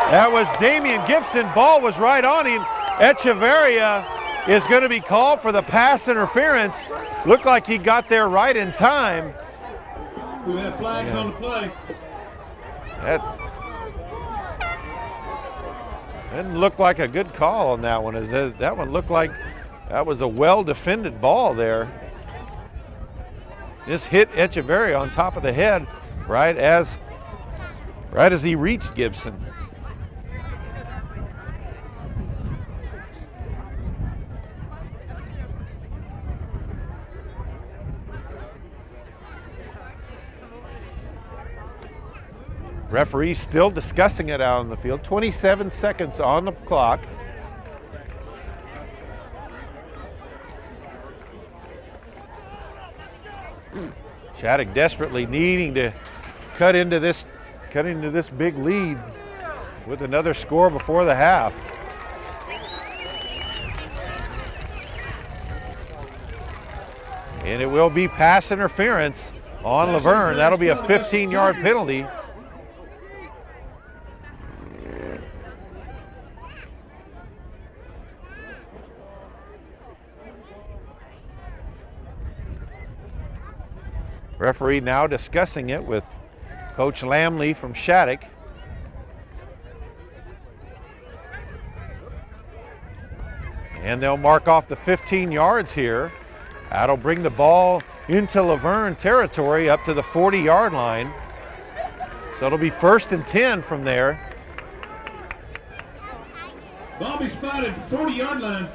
[SPEAKER 1] That was Damian Gibson. Ball was right on him. Echeverria is going to be called for the pass interference. Looked like he got there right in time.
[SPEAKER 2] We have flags on the play.
[SPEAKER 1] That didn't look like a good call on that one. That one looked like that was a well-defended ball there. Just hit Echeverria on top of the head right as he reached Gibson. Referees still discussing it out on the field. 27 seconds on the clock. Shattuck desperately needing to cut into this big lead. with another score before the half. And it will be pass interference on Laverne. That'll be a 15-yard penalty. Referee now discussing it with Coach Lamley from Shattuck. And they'll mark off the 15 yards here. That'll bring the ball into Laverne territory up to the 40-yard line. So it'll be 1st and 10 from there.
[SPEAKER 2] Ball be spotted, 40-yard line.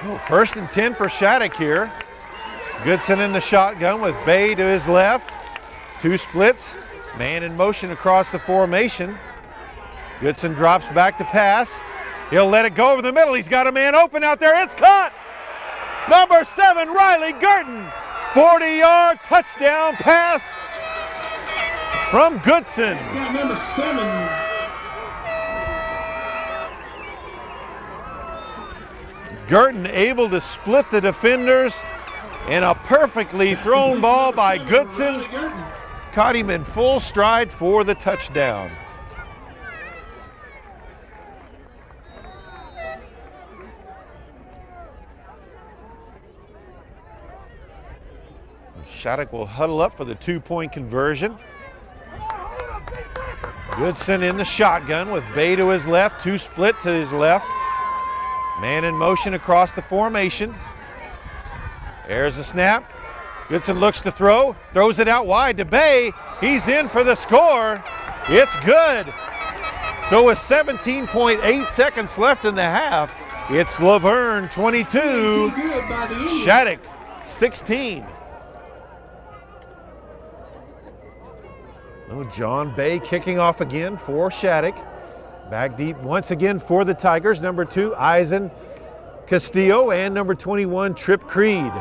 [SPEAKER 1] Oh, 1st and 10 for Shattuck here. Goodson in the shotgun with Bay to his left. 2 splits, man in motion across the formation. Goodson drops back to pass. He'll let it go over the middle. He's got a man open out there. It's caught. Number 7, Riley Gurton. 40-yard touchdown pass from Goodson.
[SPEAKER 2] Number 7.
[SPEAKER 1] Gurton able to split the defenders, and a perfectly thrown ball by Goodson caught him in full stride for the touchdown. Shattuck will huddle up for the 2-point conversion. Goodson in the shotgun with Bay to his left, 2 split to his left. Man in motion across the formation. There's a snap. Goodson looks to throw, throws it out wide to Bay. He's in for the score. It's good. So with 17.8 seconds left in the half, it's Laverne 22, Shattuck 16. Oh, John Bay kicking off again for Shattuck. Back deep once again for the Tigers. Number 2, Eisen Castillo, and number 21, Tripp Creed.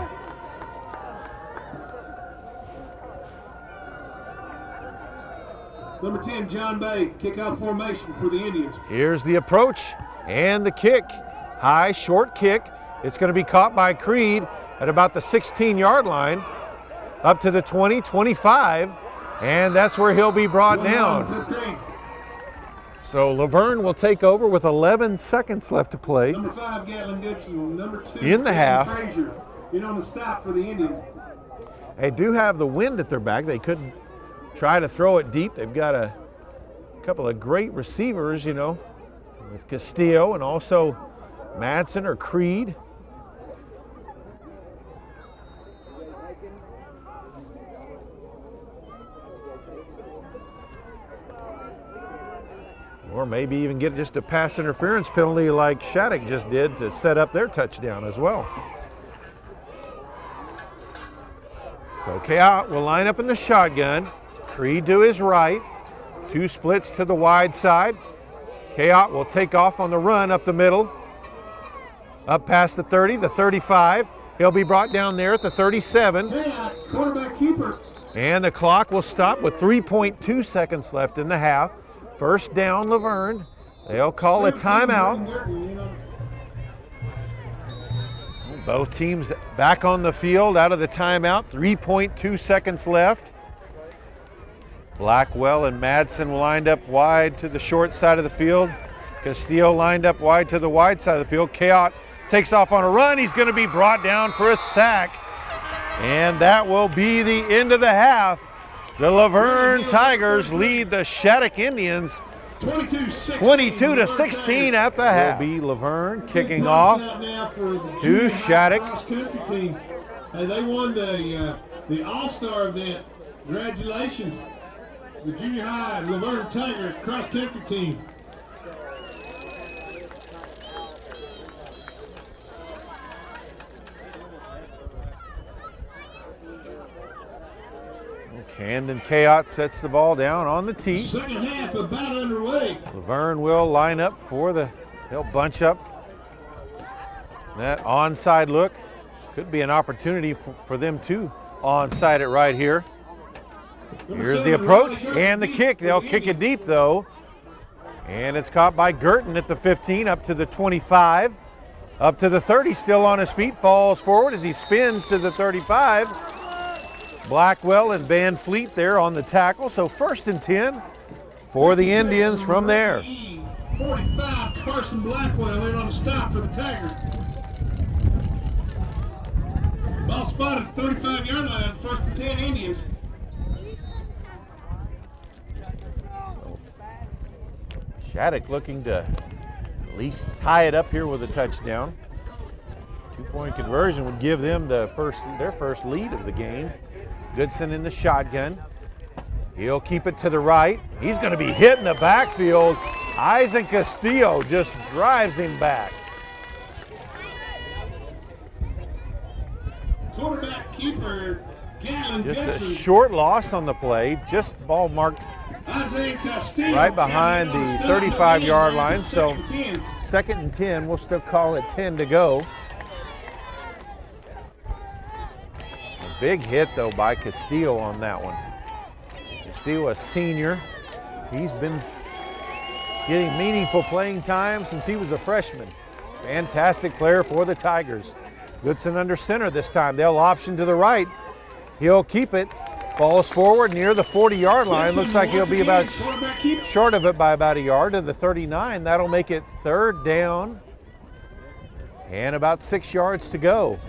[SPEAKER 2] Number 10, John Bay, kickoff formation for the Indians.
[SPEAKER 1] Here's the approach and the kick. High, short kick. It's going to be caught by Creed at about the 16-yard line, up to the 20, 25, and that's where he'll be brought down. So Laverne will take over with 11 seconds left to play.
[SPEAKER 2] Number 5, Gatlin Goodson. Number 2,
[SPEAKER 1] in the half.
[SPEAKER 2] Frazier. In on the stop for the Indians.
[SPEAKER 1] They do have the wind at their back. They couldn't try to throw it deep. They've got a couple of great receivers, you know, with Castillo and also Madsen or Creed. Or maybe even get just a pass interference penalty like Shattuck just did to set up their touchdown as well. So Kayat will line up in the shotgun. Creed to his right. 2 splits to the wide side. Kayat will take off on the run up the middle. Up past the 30, the 35. He'll be brought down there at the 37.
[SPEAKER 2] Kayat, quarterback keeper.
[SPEAKER 1] And the clock will stop with 3.2 seconds left in the half. 1st down, Laverne. They'll call a timeout. Both teams back on the field out of the timeout. 3.2 seconds left. Blackwell and Madsen lined up wide to the short side of the field. Castillo lined up wide to the wide side of the field. Kayat takes off on a run. He's going to be brought down for a sack. And that will be the end of the half. The Laverne Tigers lead the Shattuck Indians 22-16 at the half. Will be Laverne kicking off to Shattuck.
[SPEAKER 2] Hey, they won the All-Star event. Congratulations, the junior high Laverne Tigers cross-country team.
[SPEAKER 1] Camden Kayott sets the ball down on the tee.
[SPEAKER 2] Second half about underway.
[SPEAKER 1] Laverne will line up they'll bunch up. That onside look could be an opportunity for them to onside it right here. Here's the approach and the kick. They'll kick it deep though. And it's caught by Girton at the 15, up to the 25, up to the 30, still on his feet, falls forward as he spins to the 35. Blackwell and Van Fleet there on the tackle, so 1st and 10 for the Indians from there.
[SPEAKER 2] 45, Carson Blackwell in on the stop for the Tigers. Ball spotted at the 35-yard line, 1st and 10 Indians.
[SPEAKER 1] Shattuck looking to at least tie it up here with a touchdown. 2-point conversion would give them their first lead of the game. Goodson in the shotgun. He'll keep it to the right. He's going to be hit in the backfield. Eisen Castillo just drives him back.
[SPEAKER 2] Quarterback keeper Galen
[SPEAKER 1] Just a
[SPEAKER 2] Goodson.
[SPEAKER 1] short loss on the play. Just ball marked right behind the 35-yard line. So 2nd and 10. We'll still call it 10 to go. A big hit though by Castillo on that one. Castillo, a senior. He's been getting meaningful playing time since he was a freshman. Fantastic player for the Tigers. Goodson under center this time. They'll option to the right. He'll keep it. Falls forward near the 40-yard line. Looks like he'll be about short of it by about a yard to the 39. That'll make it 3rd down and about 6 yards to go.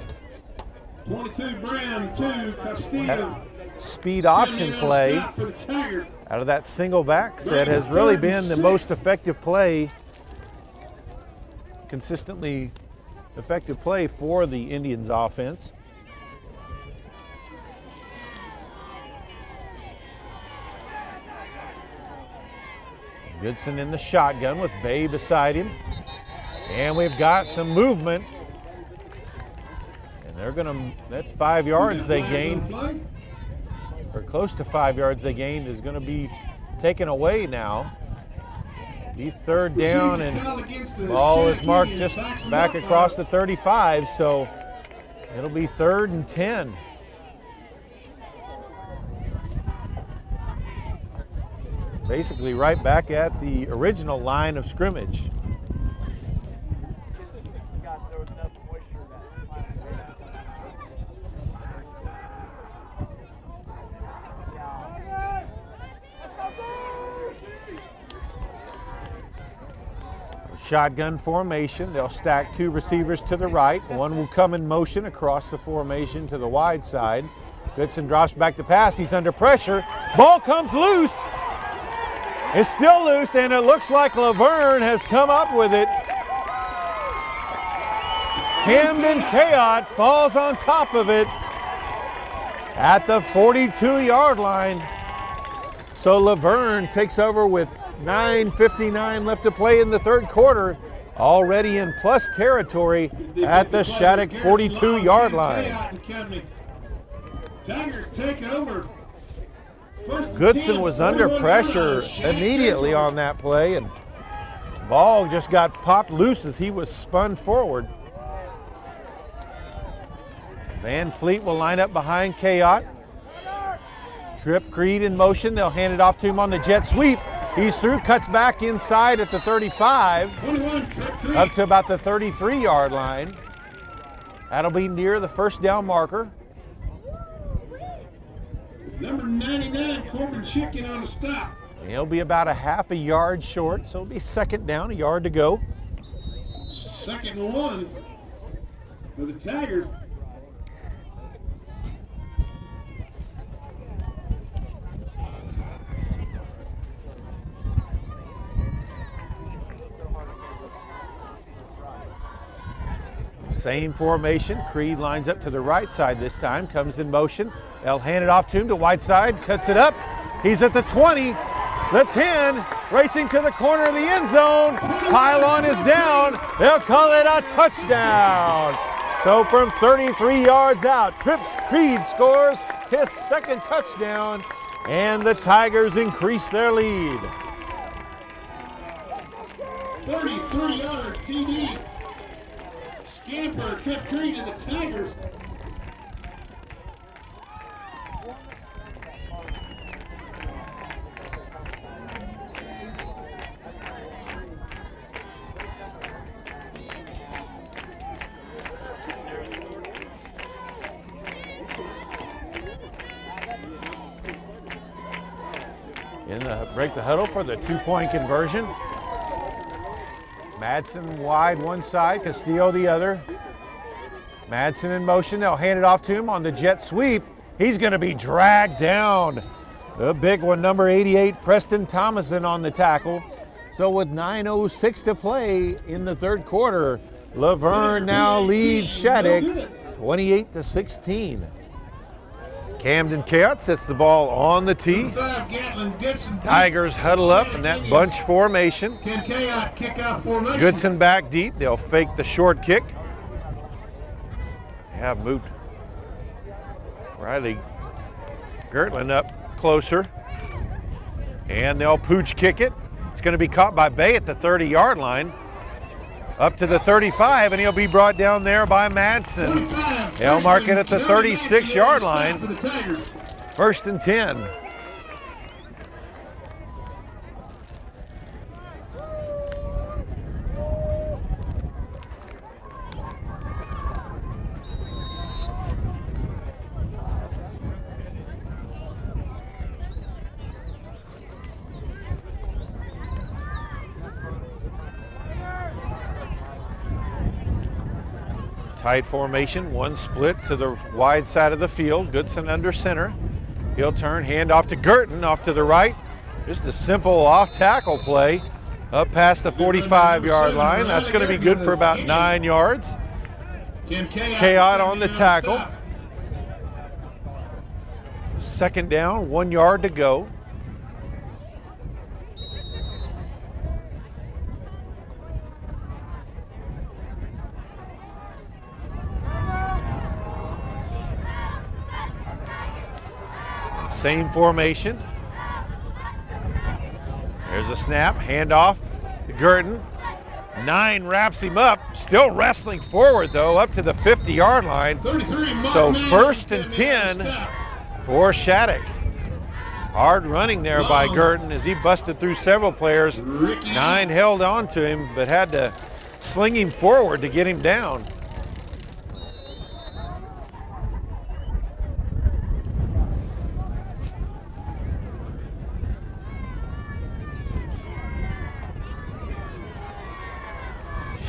[SPEAKER 2] 22 Brown, 2 Castillo.
[SPEAKER 1] Speed option play out of that single back set has really been the most effective play, consistently effective play for the Indians offense. Goodson in the shotgun with Bay beside him. And we've got some movement. And they're gonna, that 5 yards they gained, or close to 5 yards they gained, is gonna be taken away now. Be 3rd down and ball is marked just back across the 35, so it'll be 3rd and 10. Basically right back at the original line of scrimmage. Shotgun formation. They'll stack 2 receivers to the right. One will come in motion across the formation to the wide side. Goodson drops back to pass. He's under pressure. Ball comes loose. It's still loose, and it looks like Laverne has come up with it. Camden Kayott falls on top of it at the 42-yard line. So Laverne takes over with 9:59 left to play in the 3rd quarter, already in plus territory at the Shattuck 42-yard line.
[SPEAKER 2] Tigers take over.
[SPEAKER 1] Goodson was under pressure immediately on that play, and ball just got popped loose as he was spun forward. Van Fleet will line up behind Kayott. Trip Creed in motion. They'll hand it off to him on the jet sweep. He's through, cuts back inside at the 35, up to about the 33-yard line. That'll be near the 1st down marker.
[SPEAKER 2] Number 99, Corbin Chicken on the stop.
[SPEAKER 1] He'll be about a half a yard short, so it'll be 2nd down, a yard to go.
[SPEAKER 2] 2nd and 1 for the Tigers.
[SPEAKER 1] Same formation. Creed lines up to the right side this time, comes in motion. They'll hand it off to him to Whiteside, cuts it up. He's at the 20, the 10, racing to the corner of the end zone. Pylon is down. They'll call it a touchdown. So from 33 yards out, Trips Creed scores his 2nd touchdown And the Tigers increase their lead.
[SPEAKER 2] 33-yard TD. Scamper kept Green and the Tigers.
[SPEAKER 1] Break the huddle for the two-point conversion. Madsen wide one side, Castillo the other. Madsen in motion, they'll hand it off to him on the jet sweep. He's gonna be dragged down. The big one, number 88, Preston Thomason on the tackle. So with 9:06 to play in the third quarter, Laverne now leads Shattuck 28-16. Camden Chaot sets the ball on the tee. Tigers huddle up in that bunch formation. Goodson back deep. They'll fake the short kick. They have moved Riley Gertland up closer. And they'll pooch kick it. It's going to be caught by Bay at the 30-yard line. Up to the 35, and he'll be brought down there by Madsen. They'll mark it at the 36-yard line. 1st and 10. Tight formation, one split to the wide side of the field. Goodson under center. He'll turn, hand off to Girton, off to the right. Just a simple off tackle play up past the 45-yard line. That's going to be good for about 9 yards. Chaot on the tackle. 2nd down, 1 yard to go. Same formation. There's a snap, handoff to Girton. 9 wraps him up, still wrestling forward though, up to the 50-yard line. So 1st and 10 for Shattuck. Hard running there by Girton as he busted through several players. 9 held on to him, but had to sling him forward to get him down.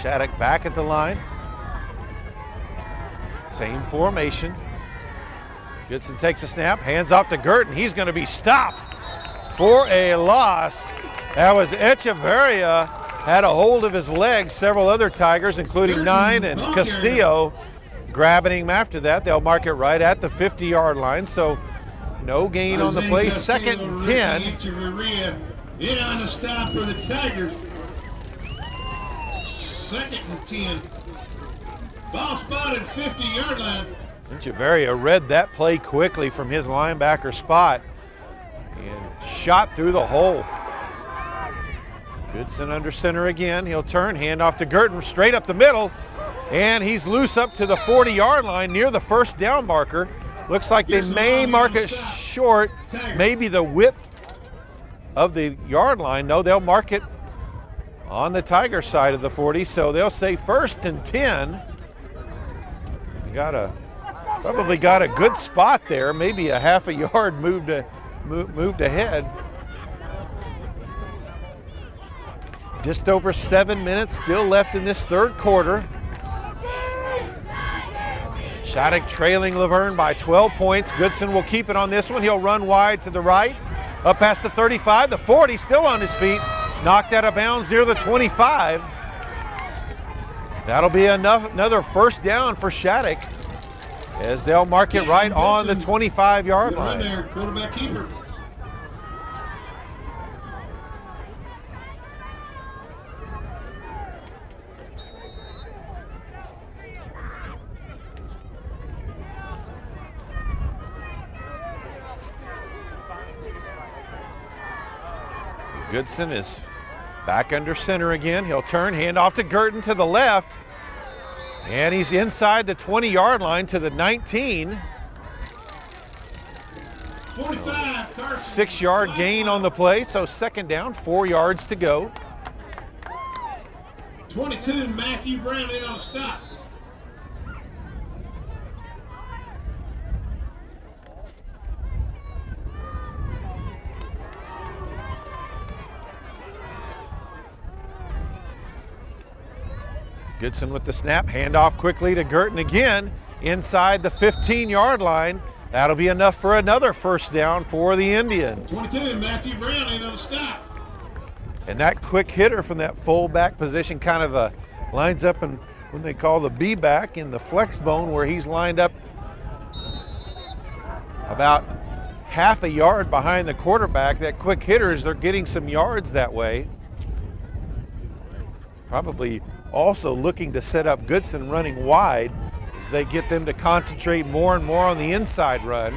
[SPEAKER 1] Shattuck back at the line. Same formation. Goodson takes a snap, hands off to Girton. He's going to be stopped for a loss. That was Echeverria, had a hold of his legs. Several other Tigers, including 9 and Castillo, grabbing him after that. They'll mark it right at the 50-yard line. So no gain on the play. 2nd and 10.
[SPEAKER 2] In on the stop for the Tigers. 2nd and 10. Ball spotted 50-yard line.
[SPEAKER 1] Echeverria read that play quickly from his linebacker spot and shot through the hole. Goodson under center again. He'll turn, hand off to Girton, straight up the middle, and he's loose up to the 40-yard line near the 1st down marker. Looks like they may mark it short, maybe the width of the yard line. No, they'll mark it on the Tiger side of the 40, so they'll say 1st and 10. Probably got a good spot there, maybe a half a yard moved ahead. Just over 7 minutes still left in this third quarter. Shattuck trailing Laverne by 12 points. Goodson will keep it on this one. He'll run wide to the right, up past the 35, the 40, still on his feet. Knocked out of bounds near the 25. That'll be another 1st down for Shattuck as they'll mark it right on the 25-yard line.
[SPEAKER 2] There, quarterback keeper.
[SPEAKER 1] Goodson is back under center again. He'll turn, hand off to Girton to the left. And he's inside the 20-yard line to the 19. 6-yard gain on the play, so second down, 4 yards to go.
[SPEAKER 2] 22, Matthew Brown in on stop.
[SPEAKER 1] Goodson with the snap, handoff quickly to Girton again, inside the 15-yard line. That'll be enough for another first down for the Indians.
[SPEAKER 2] 22, Matthew Brown in on stop.
[SPEAKER 1] And that quick hitter from that fullback position kind of lines up in what they call the B-back in the flex bone, where he's lined up about half a yard behind the quarterback. That quick hitters, they're getting some yards that way. Probably also looking to set up Goodson running wide as they get them to concentrate more and more on the inside run.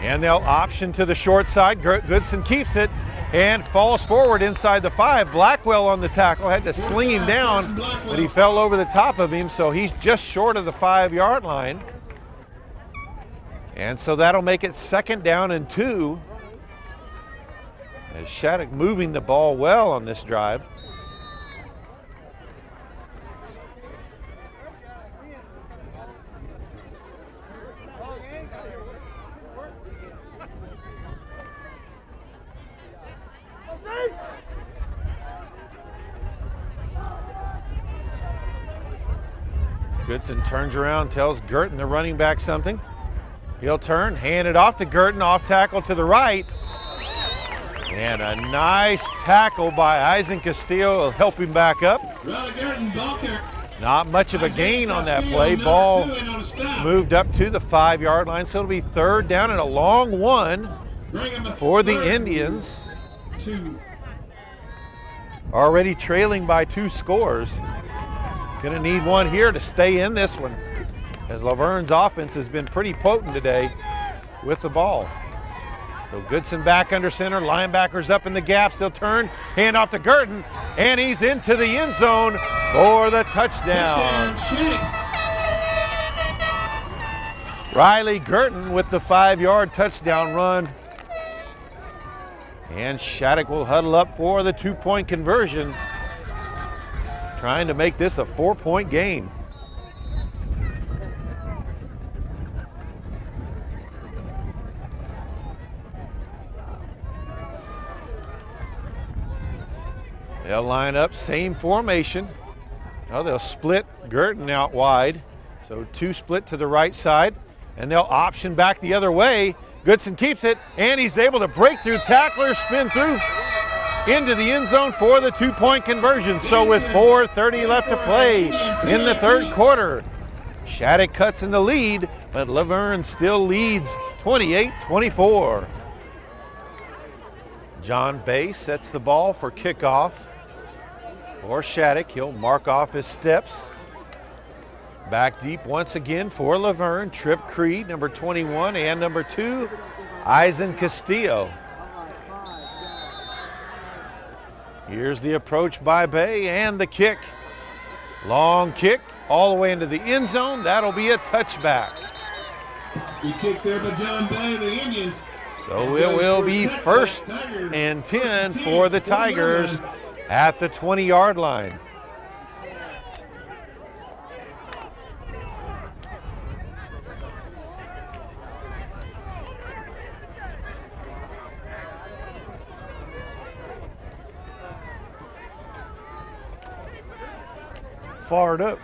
[SPEAKER 1] And they'll option to the short side. Goodson keeps it and falls forward inside the 5. Blackwell on the tackle, had to sling him down, but he fell over the top of him, so he's just short of the 5-yard line. And so that'll make it second down and 2. As Shattuck moving the ball well on this drive. Goodson turns around, tells Girton, the running back, something. He'll turn, hand it off to Girton, off tackle to the right. And a nice tackle by Eisen Castillo will help him back up. Not much of a gain on that play. Ball moved up to the 5-yard line, so it'll be third down and a long one for the Indians. Already trailing by 2 scores. Gonna need one here to stay in this one, as Laverne's offense has been pretty potent today with the ball. So Goodson back under center, linebackers up in the gaps. They'll turn, hand off to Girton, and he's into the end zone for the touchdown. Riley Girton with the 5-yard touchdown run. And Shattuck will huddle up for the 2-point conversion, trying to make this a 4-point game. They'll line up, same formation. Now they'll split Girton out wide. So 2 split to the right side, and they'll option back the other way. Goodson keeps it, and he's able to break through tacklers, spin through into the end zone for the 2-point conversion. So with 4:30 left to play in the third quarter, Shattuck cuts in the lead, but Laverne still leads 28-24. John Bay sets the ball for kickoff. For Shattuck, he'll mark off his steps. Back deep once again for Laverne. Trip Creed, number 21, and number 2, Eisen Castillo. Here's the approach by Bay and the kick. Long kick all the way into the end zone. That'll be a touchback.
[SPEAKER 2] Good kick there by John Bay, the Indians.
[SPEAKER 1] So it will be 1st and 10 for the Tigers at the 20-yard line. Fired up.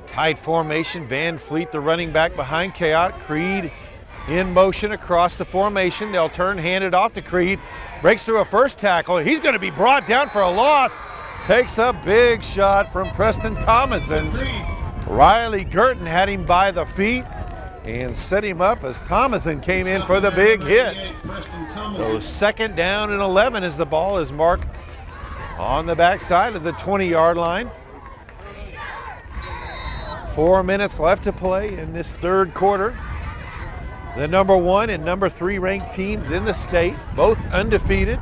[SPEAKER 1] Tight formation, Van Fleet, the running back behind Chaot. Creed in motion across the formation. They'll turn, hand it off to Creed. Breaks through a first tackle. He's going to be brought down for a loss. Takes a big shot from Preston Thomason. Riley Girton had him by the feet. and set him up as Thomason came in for the big hit. So 2nd down and 11 as the ball is marked on the backside of the 20-yard line. 4 minutes left to play in this 3rd quarter. The number 1 and number 3 ranked teams in the state, both undefeated.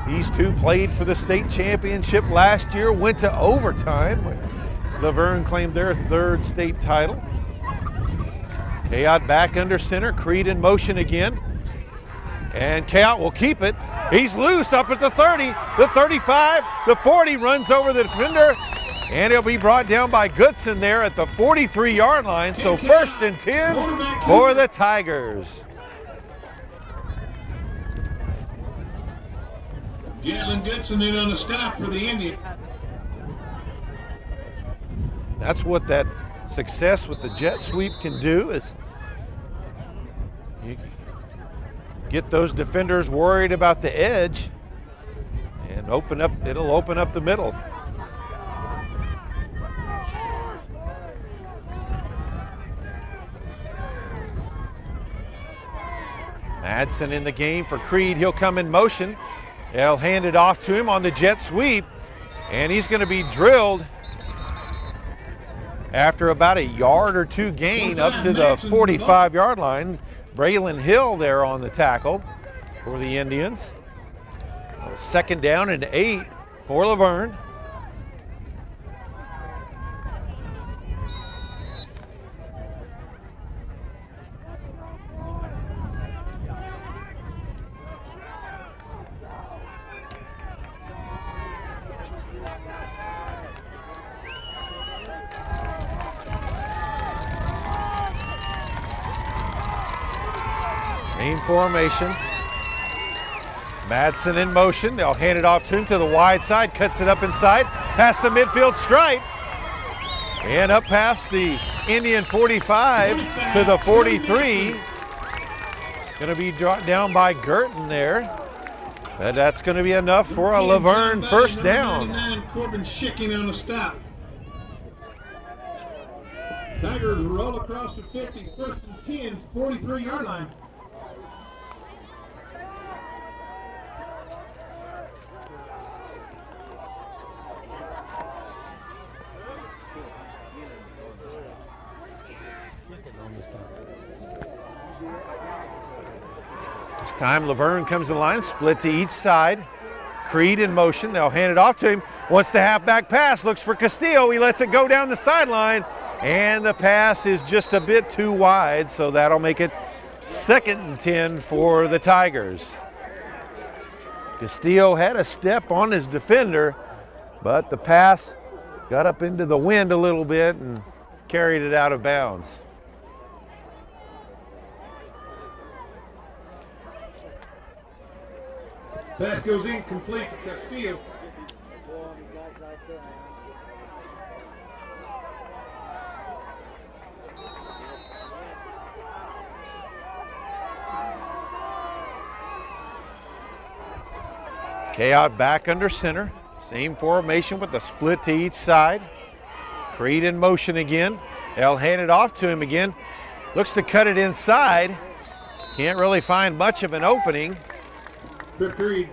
[SPEAKER 1] These two played for the state championship last year, went to overtime. Laverne claimed their 3rd state title. Kayotte back under center, Creed in motion again. And Kayotte will keep it. He's loose up at the 30, the 35, the 40, runs over the defender, and he'll be brought down by Goodson there at the 43-yard line. So 1st and 10 for the Tigers.
[SPEAKER 2] Jalen Goodson in on the stop for the Indian.
[SPEAKER 1] That's what that success with the jet sweep can do, is you get those defenders worried about the edge and it'll open up the middle. Madsen in the game for Creed. He'll come in motion. They'll hand it off to him on the jet sweep, and he's going to be drilled after about a yard or 2 gain up to the 45-yard line. Braylon Hill there on the tackle for the Indians. 2nd down and 8 for Laverne. Same formation. Madsen in motion. They'll hand it off to him to the wide side. Cuts it up inside. Past the midfield stripe. And up past the Indian 45 to the 43. Going to be brought down by Girton there. But that's going to be enough for a Laverne 1st down.
[SPEAKER 2] Corbin Schicking on the stop. Tigers roll across the 50, 1st and 10, 43-yard line.
[SPEAKER 1] This time Laverne comes in line, split to each side. Creed in motion. They'll hand it off to him. Wants the halfback pass. Looks for Castillo. He lets it go down the sideline. And the pass is just a bit too wide, so that'll make it 2nd and 10 for the Tigers. Castillo had a step on his defender, but the pass got up into the wind a little bit and carried it out of bounds.
[SPEAKER 2] Pass goes incomplete to Castillo.
[SPEAKER 1] Kayotte back under center. Same formation with a split to each side. Creed in motion again. They'll hand it off to him again. Looks to cut it inside. Can't really find much of an opening.
[SPEAKER 2] Good Creed.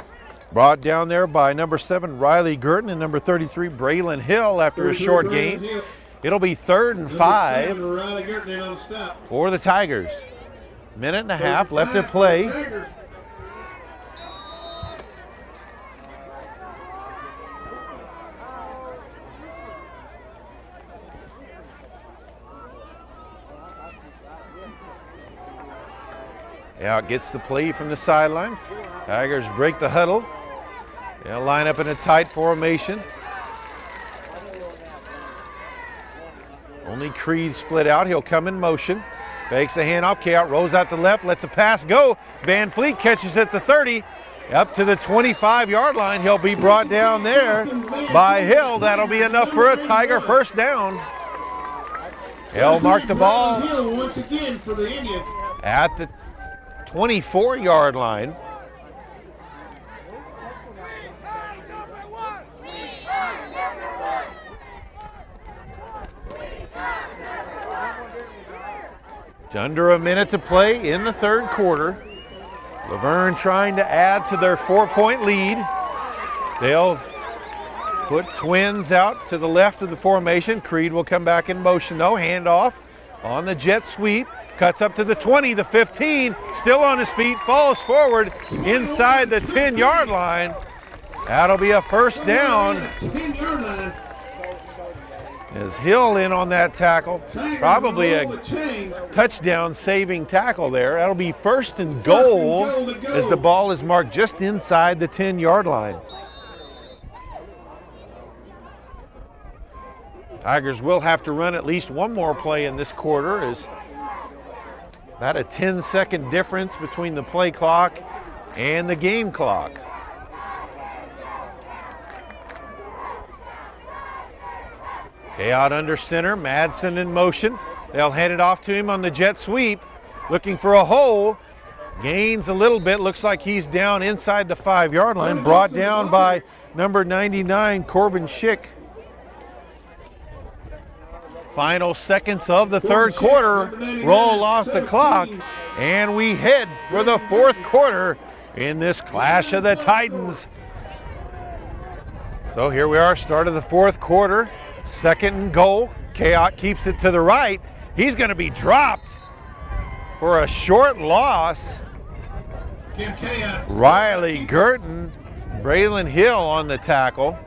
[SPEAKER 1] Brought down there by number 7, Riley Girton, and number 33, Braylon Hill after a short gain. It'll be 3rd and 5 for the Tigers. Minute and a half left to play. Out gets the play from the sideline. Tigers break the huddle. They'll line up in a tight formation. Only Creed split out. He'll come in motion. Fakes the handoff. Kayotte rolls out the left, lets a pass go. Van Fleet catches at the 30. Up to the 25-yard line. He'll be brought down there by Hill. That'll be enough for a Tiger 1st down. Hill marked the ball
[SPEAKER 2] once again for the Indians
[SPEAKER 1] at the 24-yard line. Under a minute to play in the third quarter. Laverne trying to add to their 4-point lead. They'll put Twins out to the left of the formation. Creed will come back in motion though. Handoff on the jet sweep. Cuts up to the 20, the 15. Still on his feet. Falls forward inside the 10-yard line. That'll be a first down. As Hill in on that tackle. Probably a touchdown saving tackle there. That'll be first and goal as the ball is marked just inside the 10-yard line. Tigers will have to run at least one more play in this quarter, as about a 10-second difference between the play clock and the game clock. Okay, out under center, Madsen in motion. They'll hand it off to him on the jet sweep, looking for a hole. Gains a little bit, looks like he's down inside the 5-yard line, brought down by number 99, Corbin Schick. Final seconds of the third quarter roll off the clock, and we head for the fourth quarter in this Clash of the Titans. So here we are, start of the fourth quarter. Second and goal. Kayot keeps it to the right. He's going to be dropped for a short loss. Riley Girton, Braylon Hill on the tackle.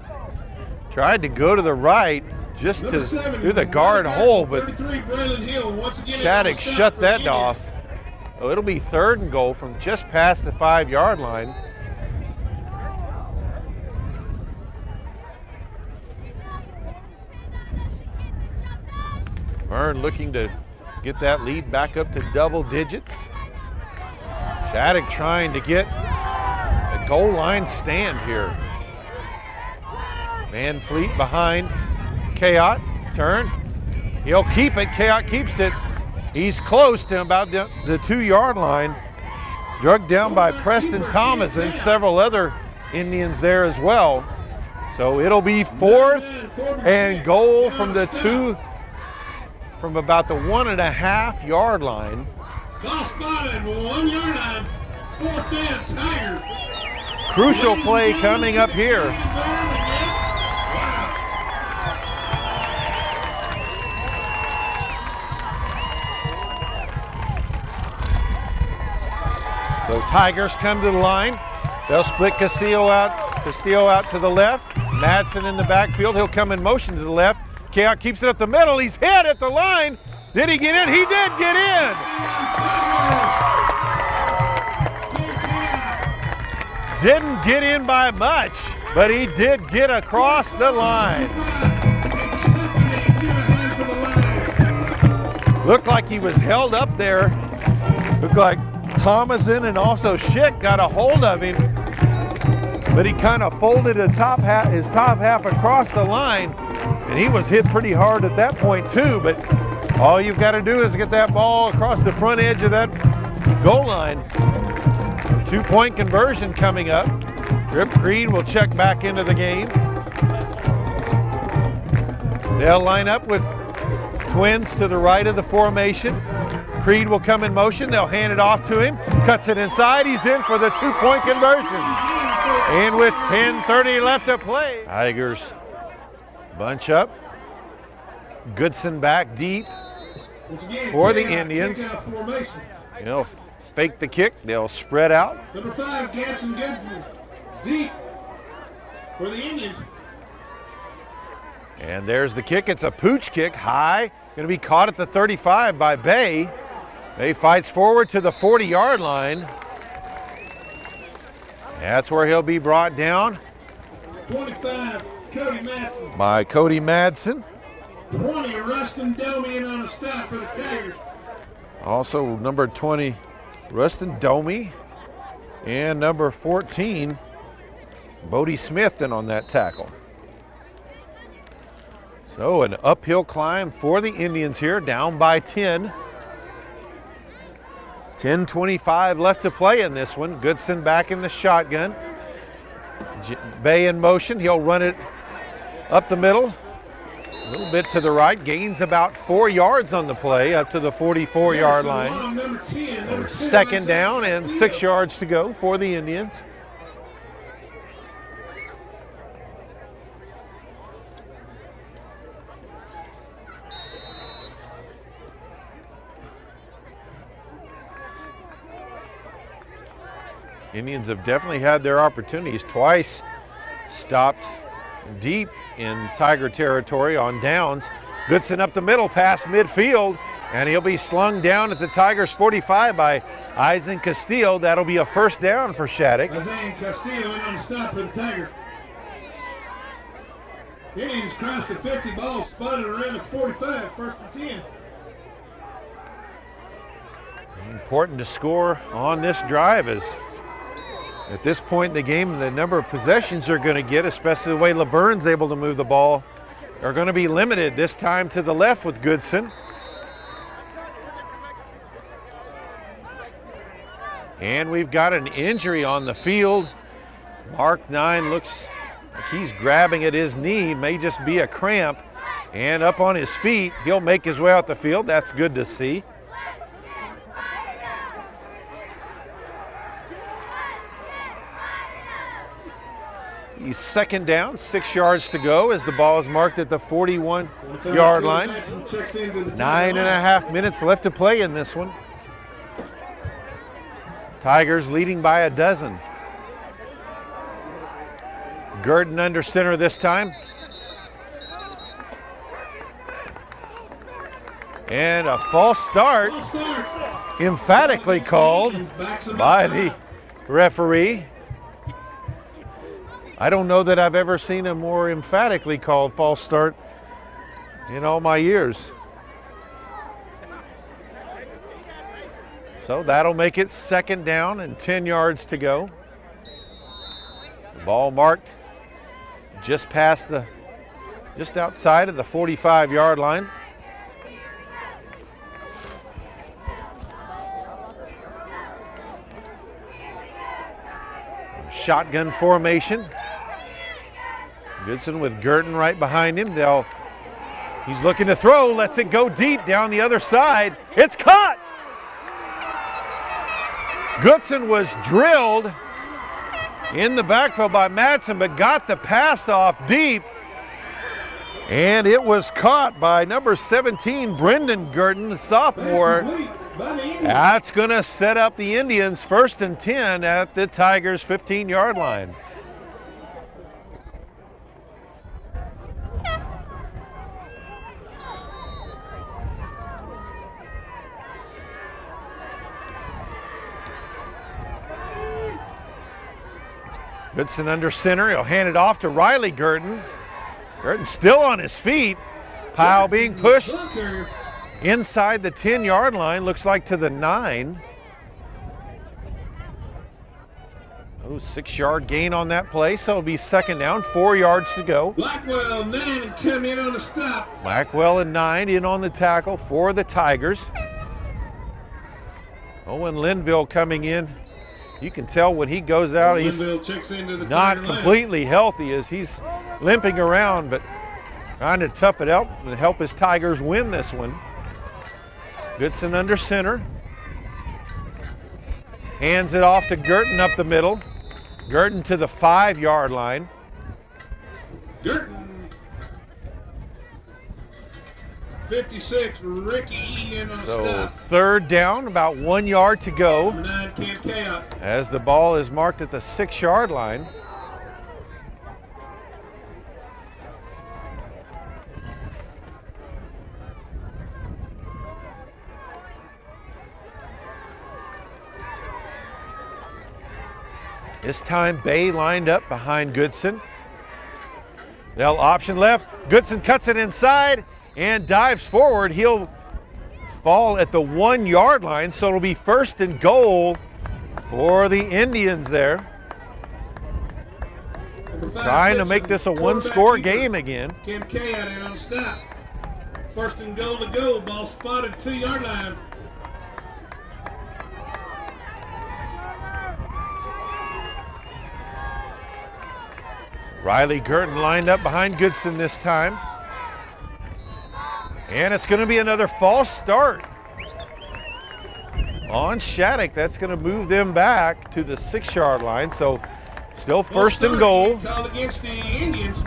[SPEAKER 1] Tried to go to the right just to do the guard hole, but Shattuck shut that off. So it'll be third and goal from just past the 5-yard line. Verne looking to get that lead back up to double digits. Shattuck trying to get a goal line stand here. Van Fleet behind Kayot, turn. He'll keep it, Kayot keeps it. He's close to about the 2-yard line. Drugged down by Preston Thomas and several other Indians there as well. So it'll be fourth and goal from the from about the 1.5-yard line.
[SPEAKER 2] Ball spotted, 1-yard line, fourth down, Tigers.
[SPEAKER 1] Crucial play coming up here. So Tigers come to the line. They'll split Castillo out to the left. Madsen in the backfield. He'll come in motion to the left. Kayot keeps it up the middle. He's hit at the line. Did he get in? He did get in. Didn't get in by much, but he did get across the line. Looked like he was held up there. Looked like Thomason and also Schick got a hold of him, but he kind of folded his top half across the line, and he was hit pretty hard at that point too. But all you've got to do is get that ball across the front edge of that goal line. 2-point conversion coming up. Trip Creed will check back into the game. They'll line up with Twins to the right of the formation. Creed will come in motion. They'll hand it off to him. Cuts it inside. He's in for the 2-point conversion. And with 10:30 left to play, Tigers bunch up. Goodson back deep for the Indians. They'll fake the kick. They'll spread out.
[SPEAKER 2] Number 5, Ganson Goodson, deep for the Indians.
[SPEAKER 1] And there's the kick. It's a pooch kick, high. Going to be caught at the 35 by Bay. Bay fights forward to the 40-yard line. That's where he'll be brought down.
[SPEAKER 2] 25, Cody Madsen.
[SPEAKER 1] By Cody Madsen.
[SPEAKER 2] 20, Rustin Domi in on a stop for the Tigers.
[SPEAKER 1] Also number 20, Rustin Domi. And number 14, Bodie Smith in on that tackle. So an uphill climb for the Indians here, down by 10. 10:25 left to play in this one. Goodson back in the shotgun. Bay in motion. He'll run it up the middle. A little bit to the right, gains about 4 yards on the play up to the 44-yard line.
[SPEAKER 2] Number 10, number 10,
[SPEAKER 1] Second down and 6 yards to go for the Indians. Indians have definitely had their opportunities. Twice stopped deep in Tiger territory on downs. Goodson up the middle past midfield, and he'll be slung down at the Tigers 45 by Eisen Castillo. That'll be a first down for Shattuck.
[SPEAKER 2] Eisen Castillo went on stop for the Tiger. Indians crossed the 50, ball spotted around the 45, first and 10.
[SPEAKER 1] Important to score on this drive as at this point in the game, the number of possessions they're going to get, especially the way Laverne's able to move the ball, are going to be limited. This time to the left with Goodson. And we've got an injury on the field. Mark 9 looks like he's grabbing at his knee, may just be a cramp. And up on his feet, he'll make his way out the field. That's good to see. He's second down, 6 yards to go as the ball is marked at the 41-yard line. 9.5 minutes left to play in this one. Tigers leading by a dozen. Gurdon under center this time. And a false start, emphatically called by the referee. I don't know that I've ever seen a more emphatically called false start in all my years. So that'll make it second down and 10 yards to go. The ball marked just outside of the 45-yard line. Shotgun formation. Goodson with Gurdon right behind him. He's looking to throw, lets it go deep down the other side. It's caught! Goodson was drilled in the backfield by Madsen, but got the pass off deep. And it was caught by number 17, Brendan Gurdon, the sophomore. That's going to set up the Indians first and 10 at the Tigers' 15-yard line. Goodson under center. He'll hand it off to Riley Gurdon. Gurdon still on his feet. Pile being pushed inside the 10-yard line, looks like to the 9. Oh, 6-yard gain on that play, so it'll be second down, 4 yards to go.
[SPEAKER 2] Blackwell 9 come in on the stop.
[SPEAKER 1] Blackwell and 9 in on the tackle for the Tigers. Owen Linville coming in. You can tell when he goes out, he's not completely healthy as he's limping around, but trying to tough it out and help his Tigers win this one. Goodson under center. Hands it off to Gurdon up the middle. Gurdon to the 5-yard line.
[SPEAKER 2] Gurdon. 56, Ricky E in on the stop.
[SPEAKER 1] Third down, about 1 yard to go.
[SPEAKER 2] Number 9, Cam K
[SPEAKER 1] as the ball is marked at the 6-yard line. This time Bay lined up behind Goodson. They'll option left. Goodson cuts it inside and dives forward. He'll fall at the 1-yard line, so it'll be first and goal for the Indians there. Trying to make this a one-score game again.
[SPEAKER 2] Cam K out there on stop. First and goal to go. Ball spotted 2-yard line.
[SPEAKER 1] Riley Gurdon lined up behind Goodson this time. And it's going to be another false start on Shattuck. That's going to move them back to the 6-yard line. So still first and goal.
[SPEAKER 2] Called against the Indians.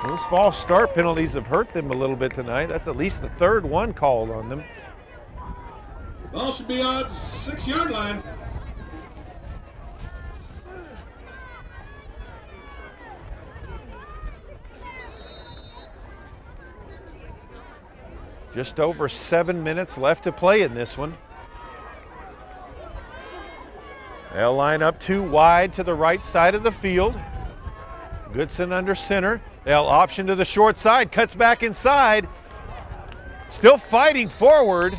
[SPEAKER 1] Those false start penalties have hurt them a little bit tonight. That's at least the third one called on them.
[SPEAKER 2] Ball should be on the 6-yard line.
[SPEAKER 1] Just over 7 minutes left to play in this one. They'll line up 2 wide to the right side of the field. Goodson under center. They'll option to the short side, cuts back inside. Still fighting forward.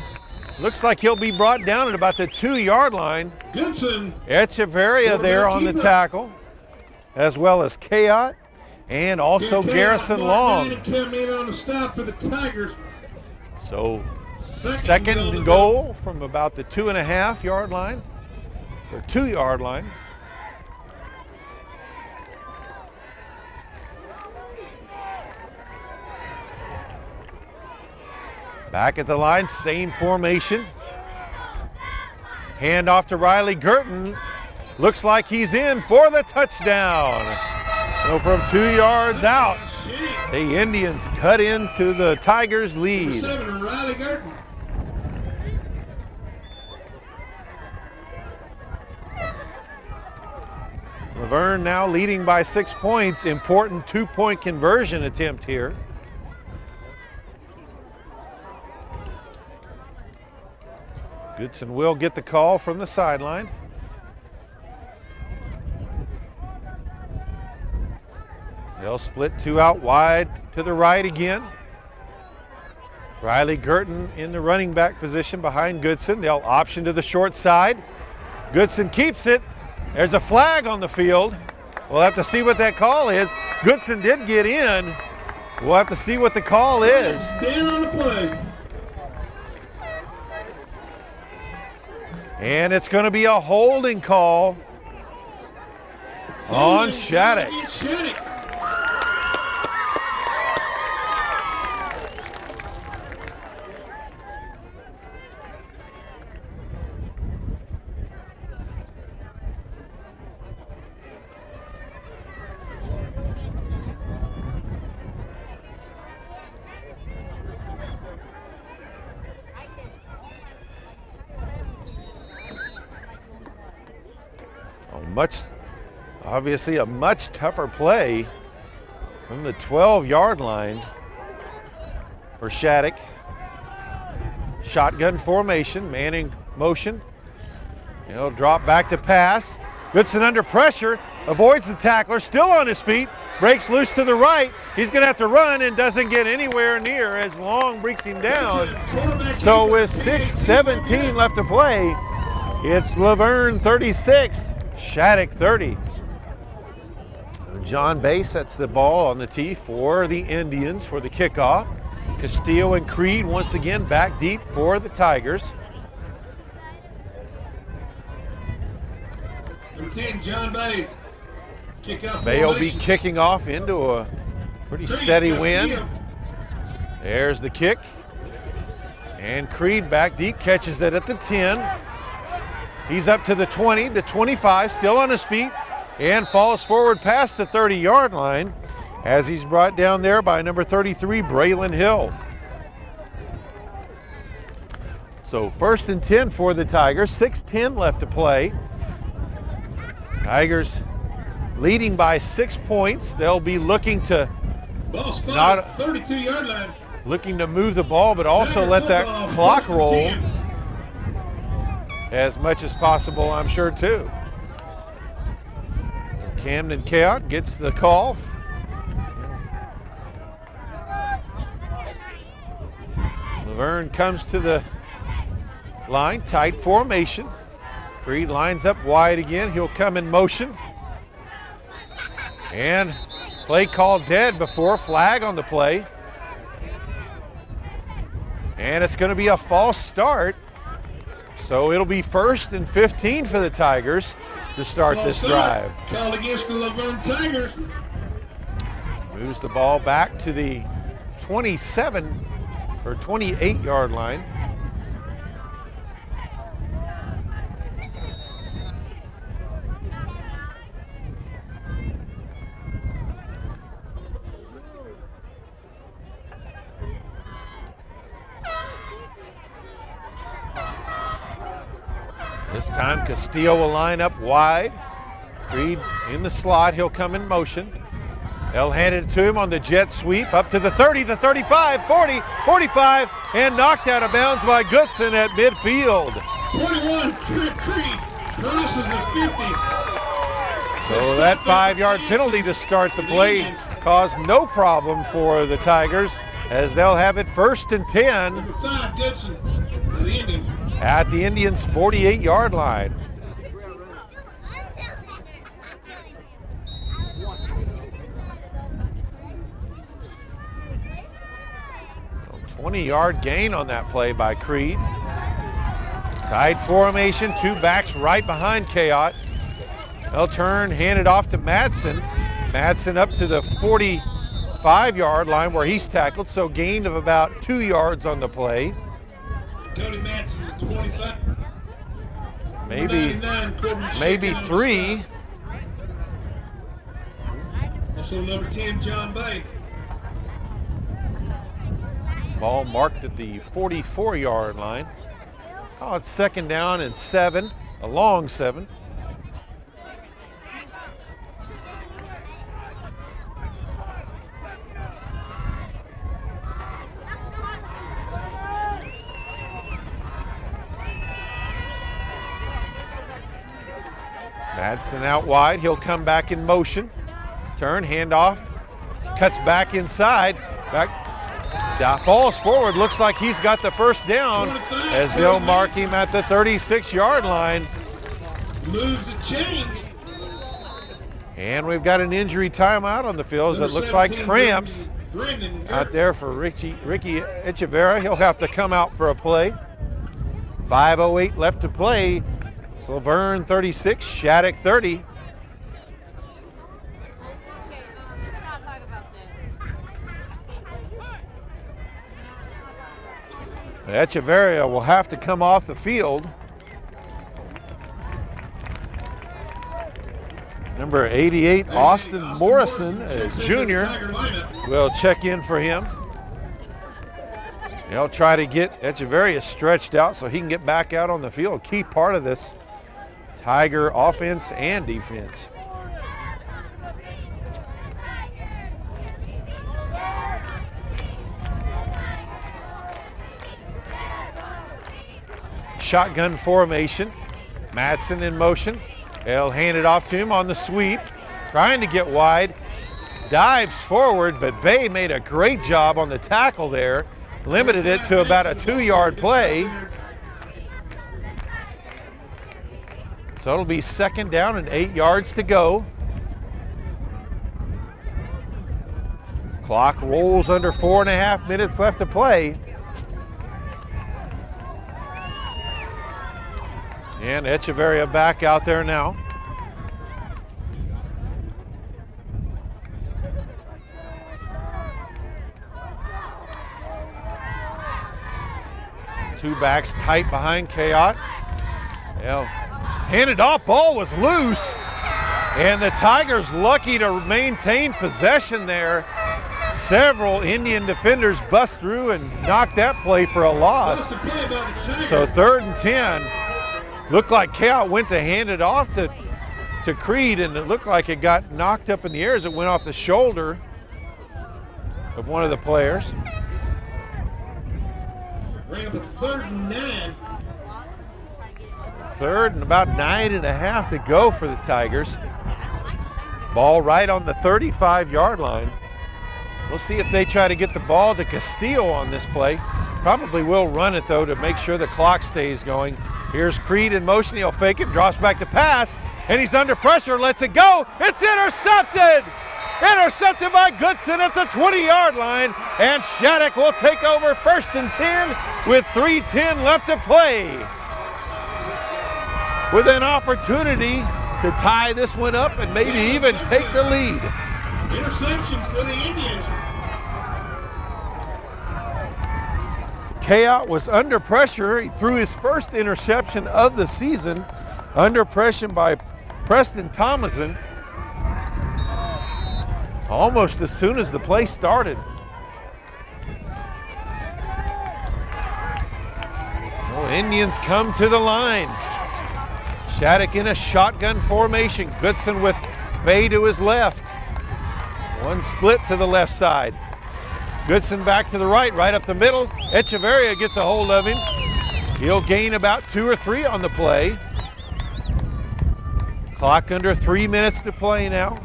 [SPEAKER 1] Looks like he'll be brought down at about the 2-yard line.
[SPEAKER 2] Goodson.
[SPEAKER 1] Echeverria there on the tackle, as well as Kayot and also Garrison Long.
[SPEAKER 2] Came in on the stop for the Tigers.
[SPEAKER 1] So second and goal from about the 2.5-yard line, or 2-yard line. Back at the line, same formation. Hand off to Riley Girton. Looks like he's in for the touchdown. So from 2 yards out, the Indians cut into the Tigers' lead.
[SPEAKER 2] 7, Riley Girton.
[SPEAKER 1] Laverne now leading by 6 points. Important 2-point conversion attempt here. Goodson will get the call from the sideline. They'll split 2 out wide to the right again. Riley Girton in the running back position behind Goodson. They'll option to the short side. Goodson keeps it. There's a flag on the field. We'll have to see what that call is. Goodson did get in. We'll have to see what the call is.
[SPEAKER 2] Stand on the play.
[SPEAKER 1] And it's going to be a holding call on Shattuck. Obviously a much tougher play from the 12-yard line for Shattuck. Shotgun formation, manning motion. He'll drop back to pass. Goodson under pressure, avoids the tackler, still on his feet, breaks loose to the right. He's going to have to run and doesn't get anywhere near as Long breaks him down. So with 6:17 left to play, it's Laverne 36, Shattuck 30. John Bay sets the ball on the tee for the Indians for the kickoff. Castillo and Creed once again back deep for the Tigers.
[SPEAKER 2] Number 10, John Bay.
[SPEAKER 1] Bay will be kicking off into a pretty steady wind. There's the kick. And Creed back deep, catches it at the 10. He's up to the 20, the 25, still on his feet, and falls forward past the 30-yard line as he's brought down there by number 33, Braylon Hill. So 1st and 10 for the Tigers, 6:10 left to play. Tigers leading by 6 points. They'll be looking to
[SPEAKER 2] ball spotted, 32-yard line.
[SPEAKER 1] Looking to move the ball, but also let that clock roll as much as possible, I'm sure, too. Camden Kayot gets the call. Laverne comes to the line, tight formation. Creed lines up wide again. He'll come in motion. And play called dead before, flag on the play. And it's going to be a false start. So it'll be 1st and 15 for the Tigers to start this drive.
[SPEAKER 2] Called against the Laverne Tigers.
[SPEAKER 1] Moves the ball back to the 27 or 28-yard line. This time Castillo will line up wide. Creed in the slot, he'll come in motion. They'll hand it to him on the jet sweep, up to the 30, the 35, 40, 45, and knocked out of bounds by Goodson at midfield.
[SPEAKER 2] 21, Creed crosses the 50.
[SPEAKER 1] So that 5-yard penalty to start the play caused no problem for the Tigers, as they'll have it 1st and 10
[SPEAKER 2] Number 5, Goodson, for the Indians.
[SPEAKER 1] at the Indians' 48-yard line. 20-yard gain on that play by Creed. Tight formation, 2 backs right behind Kayot. They'll turn, hand it off to Madsen. Madsen up to the 45-yard line where he's tackled, so gain of about 2 yards on the play.
[SPEAKER 2] Cody Madsen, 25.
[SPEAKER 1] Maybe 3.
[SPEAKER 2] Also number 10, John Bay.
[SPEAKER 1] Ball marked at the 44-yard line. Call it 2nd down and 7, a long 7. Madsen out wide, he'll come back in motion. Turn, handoff, cuts back inside, falls forward, looks like he's got the 1st down as they'll mark him at the 36-yard line.
[SPEAKER 2] Moves the chains.
[SPEAKER 1] And we've got an injury timeout on the field. It looks like cramps out there for Ricky Echeverria. He'll have to come out for a play. 5:08 left to play. It's Laverne 36, Shattuck 30. Echeverria will have to come off the field. Number 88, Austin Morrison, a junior, will check in for him. They'll try to get Echeverria stretched out so he can get back out on the field. Key part of this Tiger offense and defense. Shotgun formation. Madsen in motion. They'll hand it off to him on the sweep. Trying to get wide. Dives forward, but Bay made a great job on the tackle there. Limited it to about a 2-yard play. So it'll be 2nd down and 8 yards to go. Clock rolls under 4.5 minutes left to play. And Echeverria back out there now. Two backs tight behind Kayot. Well, handed off, ball was loose. And the Tigers lucky to maintain possession there. Several Indian defenders bust through and knocked that play for a loss. So 3rd and 10. Looked like Kayot went to hand it off to Creed, and it looked like it got knocked up in the air as it went off the shoulder of one of the players.
[SPEAKER 2] Bring up a 3rd and 9.
[SPEAKER 1] 3rd and about 9.5 to go for the Tigers. Ball right on the 35-yard line. We'll see if they try to get the ball to Castillo on this play. Probably will run it, though, to make sure the clock stays going. Here's Creed in motion. He'll fake it, drops back to pass, and he's under pressure, lets it go. It's intercepted! Intercepted by Goodson at the 20-yard line, and Shattuck will take over 1st and 10 with 3:10 left to play. With an opportunity to tie this one up and maybe even take the lead.
[SPEAKER 2] Interception for the Indians.
[SPEAKER 1] K-Out was under pressure. He threw his first interception of the season under pressure by Preston Thomason almost as soon as the play started. So Indians come to the line. Shattuck in a shotgun formation. Goodson with Bay to his left. One split to the left side. Goodson back to the right, right up the middle. Echeverria gets a hold of him. He'll gain about 2 or 3 on the play. Clock under 3 minutes to play now.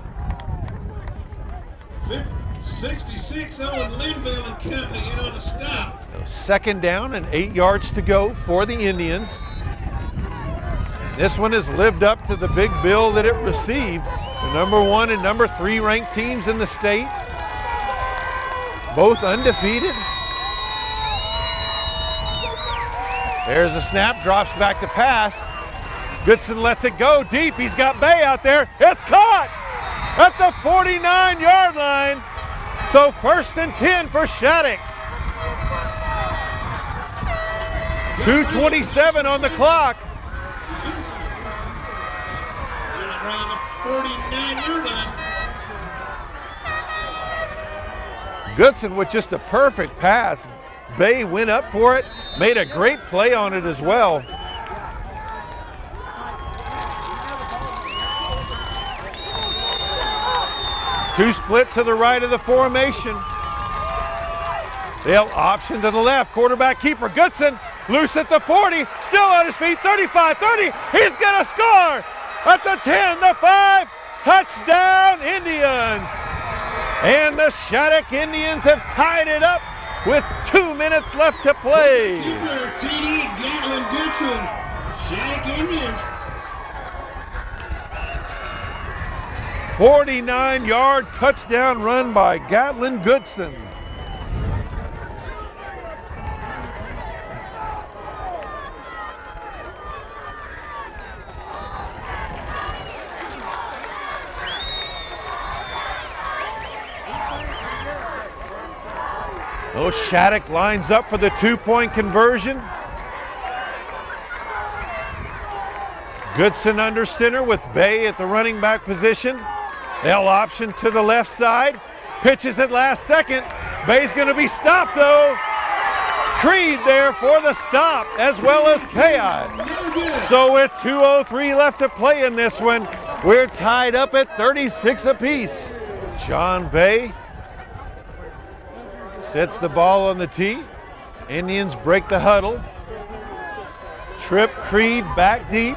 [SPEAKER 2] 66 on Linville and Company in on the stop.
[SPEAKER 1] Second down and 8 yards to go for the Indians. This one has lived up to the big bill that it received. The number 1 and number 3 ranked teams in the state, both undefeated. There's a snap, drops back to pass. Goodson lets it go deep. He's got Bay out there. It's caught at the 49-yard line. So 1st and 10 for Shattuck. 2:27 on the clock.
[SPEAKER 2] Around the 49-yard line.
[SPEAKER 1] Goodson with just a perfect pass. Bay went up for it, made a great play on it as well. Two split to the right of the formation. They'll option to the left. Quarterback keeper Goodson loose at the 40, still on his feet, 35, 30. He's gonna score at the 10, the 5. Touchdown Indians. And the Shattuck Indians have tied it up with 2 minutes left to play.
[SPEAKER 2] Keeper, TD, Gatlin Goodson, Shattuck Indians.
[SPEAKER 1] 49-yard touchdown run by Gatlin Goodson. Oh, Shattuck lines up for the 2-point conversion. Goodson under center with Bay at the running back position. They'll option to the left side. Pitches at last second. Bay's going to be stopped though. Creed there for the stop, as well as K.I. So with 2:03 left to play in this one, we're tied up at 36 apiece. John Bay sets the ball on the tee. Indians break the huddle. Trip Creed back deep.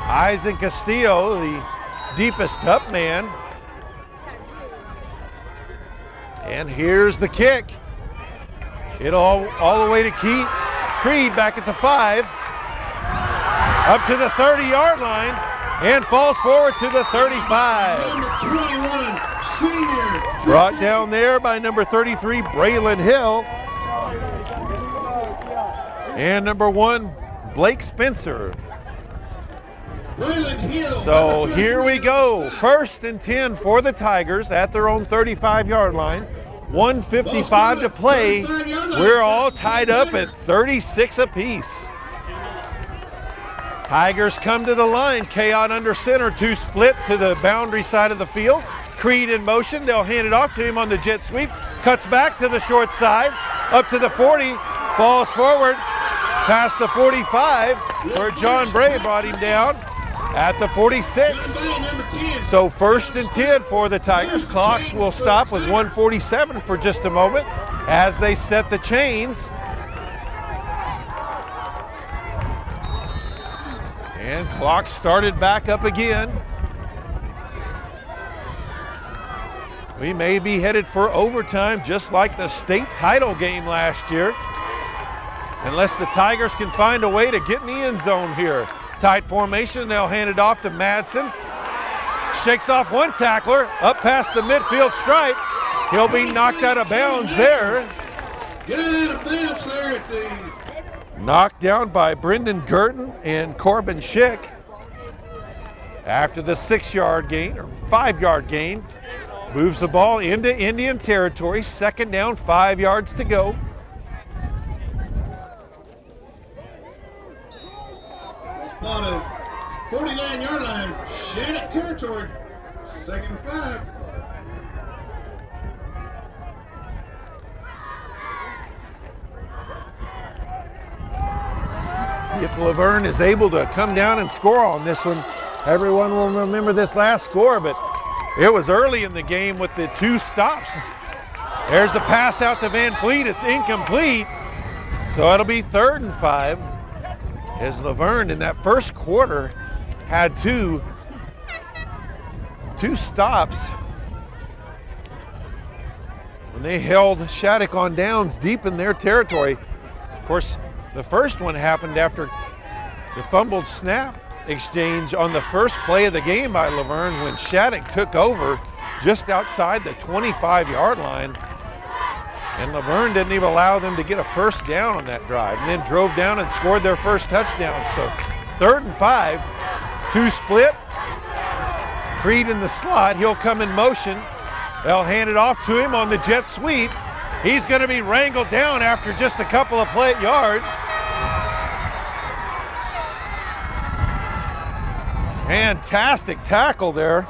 [SPEAKER 1] Eisen Castillo, the deepest up man. And here's the kick. It all the way to Creed back at the 5. Up to the 30-yard line and falls forward to the 35.
[SPEAKER 2] Number 21, senior.
[SPEAKER 1] Brought down there by number 33, Braylon Hill. And number 1, Blake Spencer.
[SPEAKER 2] Braylon Hill.
[SPEAKER 1] So here we go. 1st and 10 for the Tigers at their own 35-yard line. 1:55 to play. We're all tied up at 36 apiece. Tigers come to the line. K.I. under center. 2 split to the boundary side of the field. Creed in motion. They'll hand it off to him on the jet sweep. Cuts back to the short side. Up to the 40. Falls forward. Past the 45 where John Bray brought him down at the 46. So 1st and 10 for the Tigers. Clocks will stop with 1:47 for just a moment as they set the chains. And clock started back up again. We may be headed for overtime just like the state title game last year, unless the Tigers can find a way to get in the end zone here. Tight formation, they'll hand it off to Madsen. Shakes off one tackler, up past the midfield stripe. He'll be knocked out of bounds there.
[SPEAKER 2] Get out of bounds there at the...
[SPEAKER 1] Knocked down by Brendan Gurton and Corbin Schick. After the 6-yard gain, or 5-yard gain, moves the ball into Indian territory. 2nd down, 5 yards to go.
[SPEAKER 2] On a 49-yard line, Shattuck territory, 2nd and 5.
[SPEAKER 1] If Laverne is able to come down and score on this one, everyone will remember this last score, but it was early in the game with the 2 stops. There's the pass out to Van Fleet. It's incomplete. So it'll be 3rd and 5 as Laverne in that first quarter had two stops when they held Shattuck on downs deep in their territory. Of course, the first one happened after the fumbled snap exchange on the first play of the game by Laverne when Shattuck took over just outside the 25-yard line. And Laverne didn't even allow them to get a first down on that drive, and then drove down and scored their first touchdown. So 3rd and 5, 2 split. Creed in the slot, he'll come in motion. They'll hand it off to him on the jet sweep. He's going to be wrangled down after just a couple of play yards. Fantastic tackle there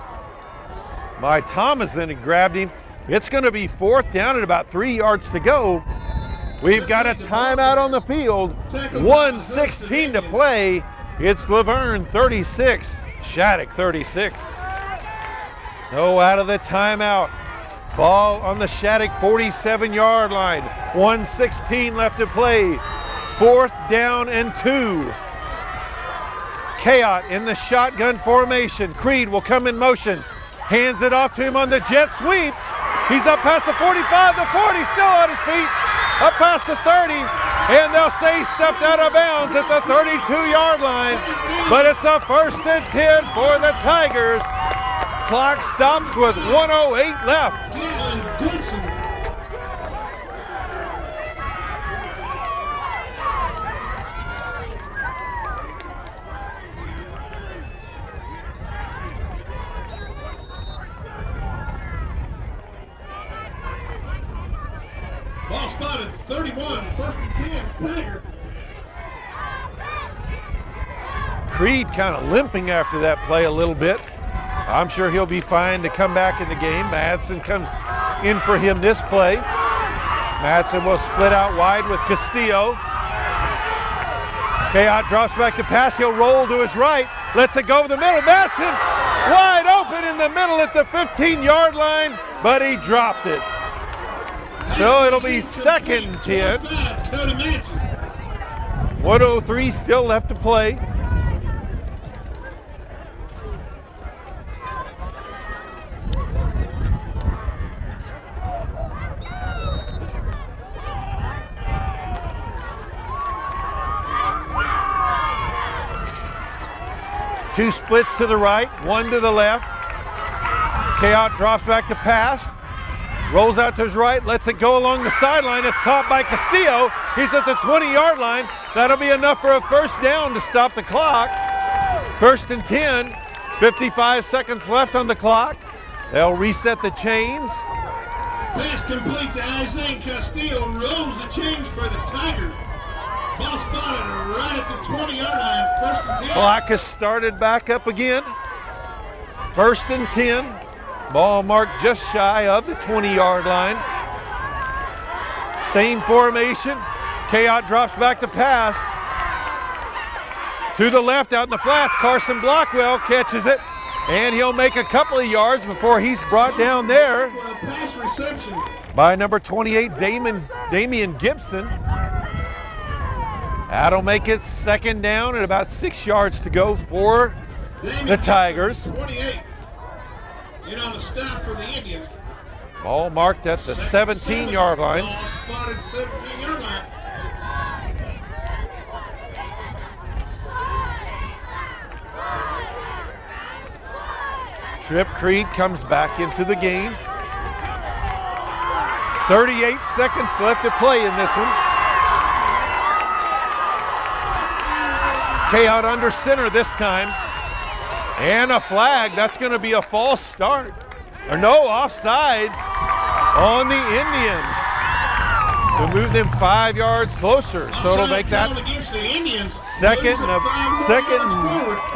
[SPEAKER 1] by Thomas, and he grabbed him. It's going to be 4th down at about 3 yards to go. We've got a timeout on the field. 1:16 to play. It's Laverne 36, Shattuck 36. No out of the timeout. Ball on the Shattuck 47-yard line. 1:16 left to play. 4th down and 2. Kayot in the shotgun formation. Creed will come in motion. Hands it off to him on the jet sweep. He's up past the 45, the 40, still on his feet. Up past the 30, and they'll say he stepped out of bounds at the 32-yard line. But it's a 1st and 10 for the Tigers. Clock stops with 1:08 left.
[SPEAKER 2] Ball spotted 31, 1st and 10, Tiger.
[SPEAKER 1] Creed kind of limping after that play a little bit. I'm sure he'll be fine to come back in the game. Madsen comes in for him this play. Madsen will split out wide with Castillo. Kayot drops back to pass. He'll roll to his right. Lets it go over the middle. Madsen wide open in the middle at the 15-yard line, but he dropped it. So it'll be 2nd and 10. 1:03 still left to play. Two splits to the right, one to the left. Kayot drops back to pass. Rolls out to his right, lets it go along the sideline. It's caught by Castillo. He's at the 20-yard line. That'll be enough for a 1st down to stop the clock. 1st and 10, 55 seconds left on the clock. They'll reset the chains.
[SPEAKER 2] Pass complete to Isaiah Castillo. Rolls the change for the Tigers. Ball spotted right at the 20-yard line. 1st and 10.
[SPEAKER 1] Clock has started back up again. 1st and 10. Ball marked just shy of the 20-yard line. Same formation. Kayot drops back to pass. To the left out in the flats. Carson Blockwell catches it, and he'll make a couple of yards before he's brought down there
[SPEAKER 2] Pass reception.
[SPEAKER 1] by number 28, Damian Gibson. That'll make it 2nd down and about 6 yards to go for the Tigers.
[SPEAKER 2] 28. In on the stop for the Indians.
[SPEAKER 1] Ball marked at the 17-yard line.
[SPEAKER 2] Ball spotted 17-yard line.
[SPEAKER 1] Trip Creed comes back into the game. 38 seconds left to play in this one. Kayot under center this time. And a flag. That's going to be a false start. Or no, offsides on the Indians. to move them 5 yards closer. So it'll make that second and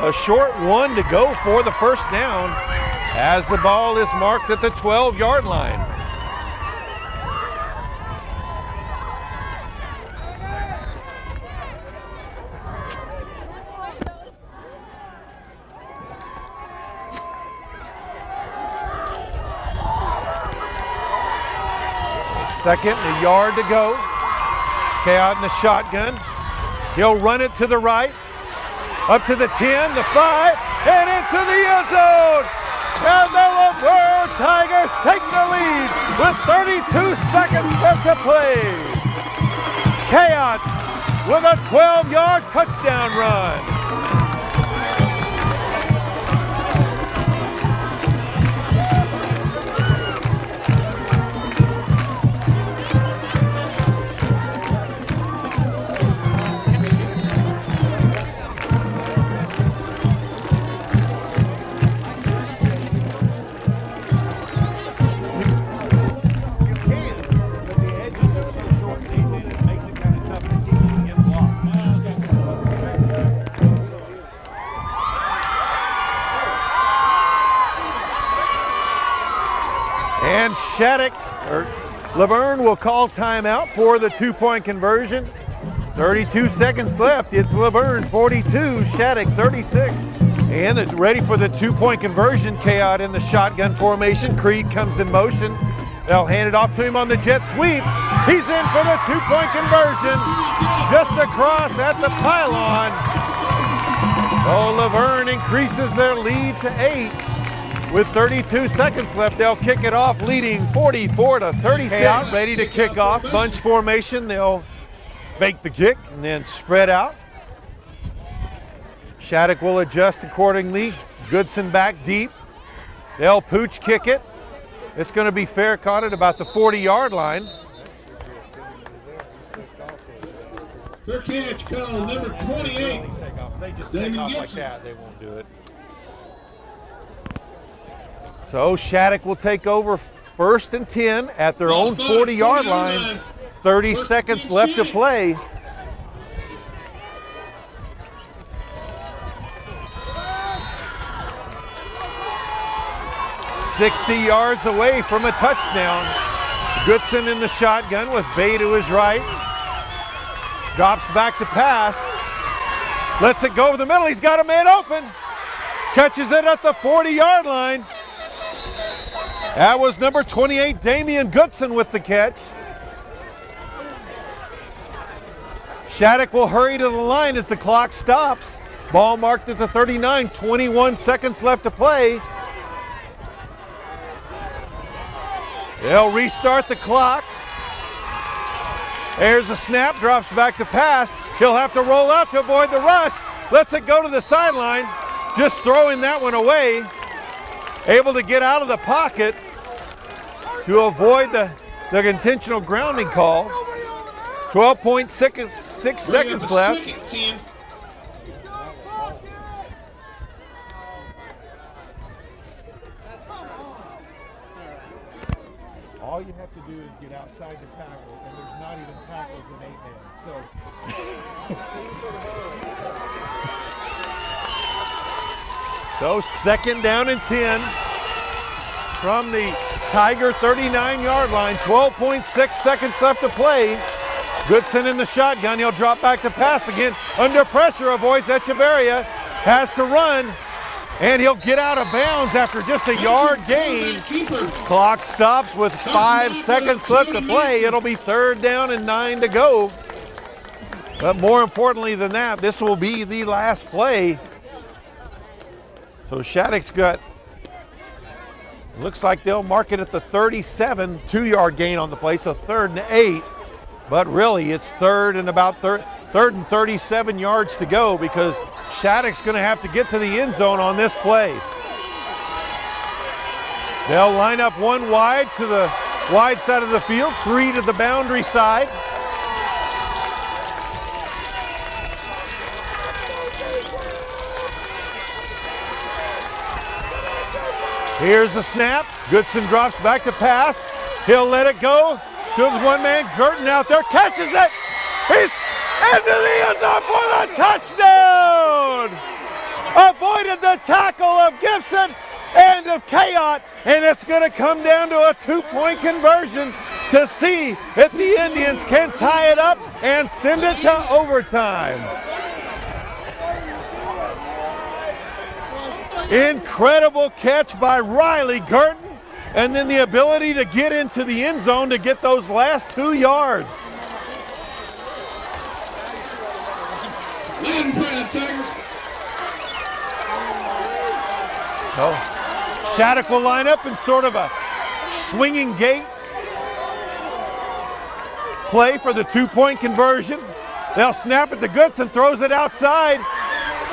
[SPEAKER 1] a short one to go for the first down as the ball is marked at the 12-yard line. Second and a yard to go. Out in the shotgun. He'll run it to the right. Up to the 10, the 5, and into the end zone. And the Laverne Tigers take the lead with 32 seconds left to play. Kayat with a 12-yard touchdown run. And Shattuck, or Laverne, will call timeout for the 2-point conversion. 32 seconds left. It's Laverne 42, Shattuck 36. And they're ready for the 2-point conversion. Chaos in the shotgun formation. Creed comes in motion. They'll hand it off to him on the jet sweep. He's in for the 2-point conversion. Just across at the pylon. So Laverne increases their lead to 8. With 32 seconds left, they'll kick it off, leading 44-36. Out, ready to kick off. Bunch formation. They'll fake the kick and then spread out. Shattuck will adjust accordingly. Goodson back deep. They'll pooch kick it. It's going to be fair caught at about the 40-yard line.
[SPEAKER 2] Fair catch call, number 28.
[SPEAKER 1] They just take off like that, they won't do it. So Shattuck will take over 1st and 10 at their own 40-yard line. 30 seconds left to play. $60 yards away from a touchdown. Goodson in the shotgun with Bay to his right. Drops back to pass. Lets it go over the middle. He's got a man open. Catches it at the 40-yard line. That was number 28, Damian Goodson, with the catch. Shattuck will hurry to the line as the clock stops. Ball marked at the 39, 21 seconds left to play. They'll restart the clock. There's a snap, drops back to pass. He'll have to roll out to avoid the rush. Lets it go to the sideline, just throwing that one away. Able to get out of the pocket to avoid the intentional grounding call. 12.6 seconds left. All you have to do is get outside the tackle, and there's not even tackles in 8 man. So 2nd down and 10 from the Tiger 39-yard line. 12.6 seconds left to play. Goodson in the shotgun. He'll drop back to pass again. Under pressure, avoids Echeverria. Has to run, and he'll get out of bounds after just a yard gain. Clock stops with 5 seconds left to play. It'll be 3rd down and 9 to go. But more importantly than that, this will be the last play. So Shattuck's got, looks like they'll mark it at the 37, 2-yard gain on the play, so 3rd and 8. But really, it's 3rd and about 3rd and 37 yards to go, because Shattuck's going to have to get to the end zone on this play. They'll line up 1 wide to the wide side of the field, 3 to the boundary side. Here's the snap. Goodson drops back to pass. He'll let it go. to his one man, Girton out there, catches it. He's into the end zone for the touchdown. Avoided the tackle of Gibson and of Kayot, and it's going to come down to a 2-point conversion to see if the Indians can tie it up and send it to overtime. Incredible catch by Riley Girton, and then the ability to get into the end zone to get those last 2 yards. So Shattuck will line up in sort of a swinging gate play for the 2-point conversion. They'll snap it to Goodson, throws it outside,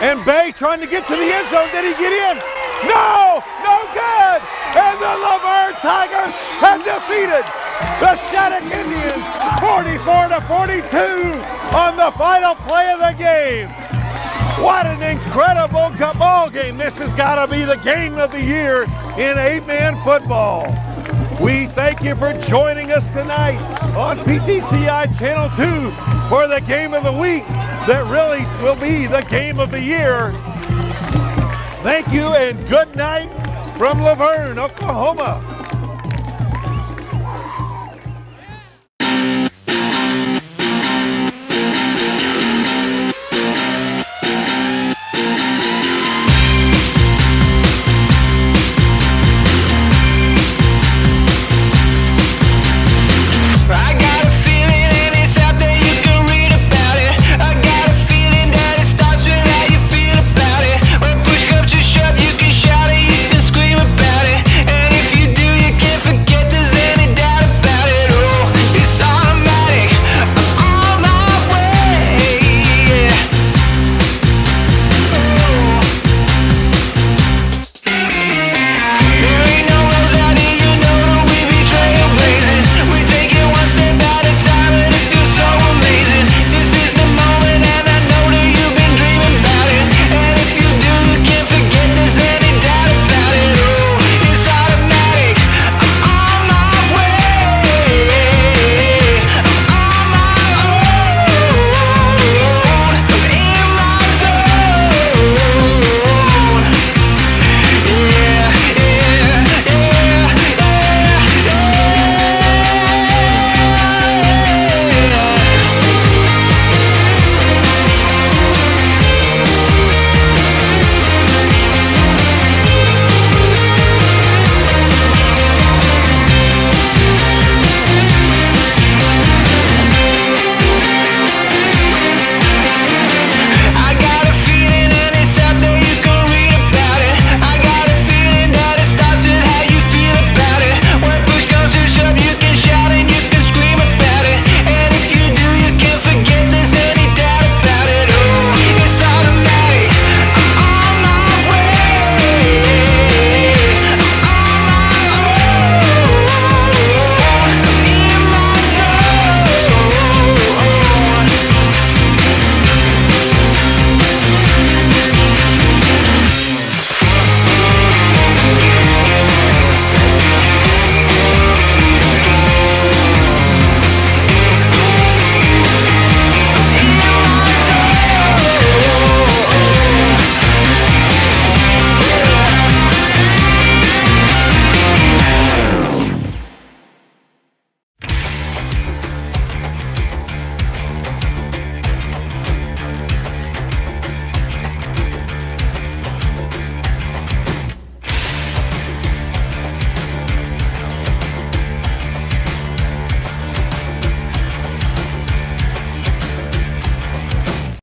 [SPEAKER 1] and Bay trying to get to the end zone. Did he get in? No, no good. And the Laverne Tigers have defeated the Shattuck Indians 44-42 on the final play of the game. What an incredible ball game. This has got to be the game of the year in 8-man football. We thank you for joining us tonight on PTCI Channel 2 for the game of the week that really will be the game of the year. Thank you and good night from Laverne, Oklahoma.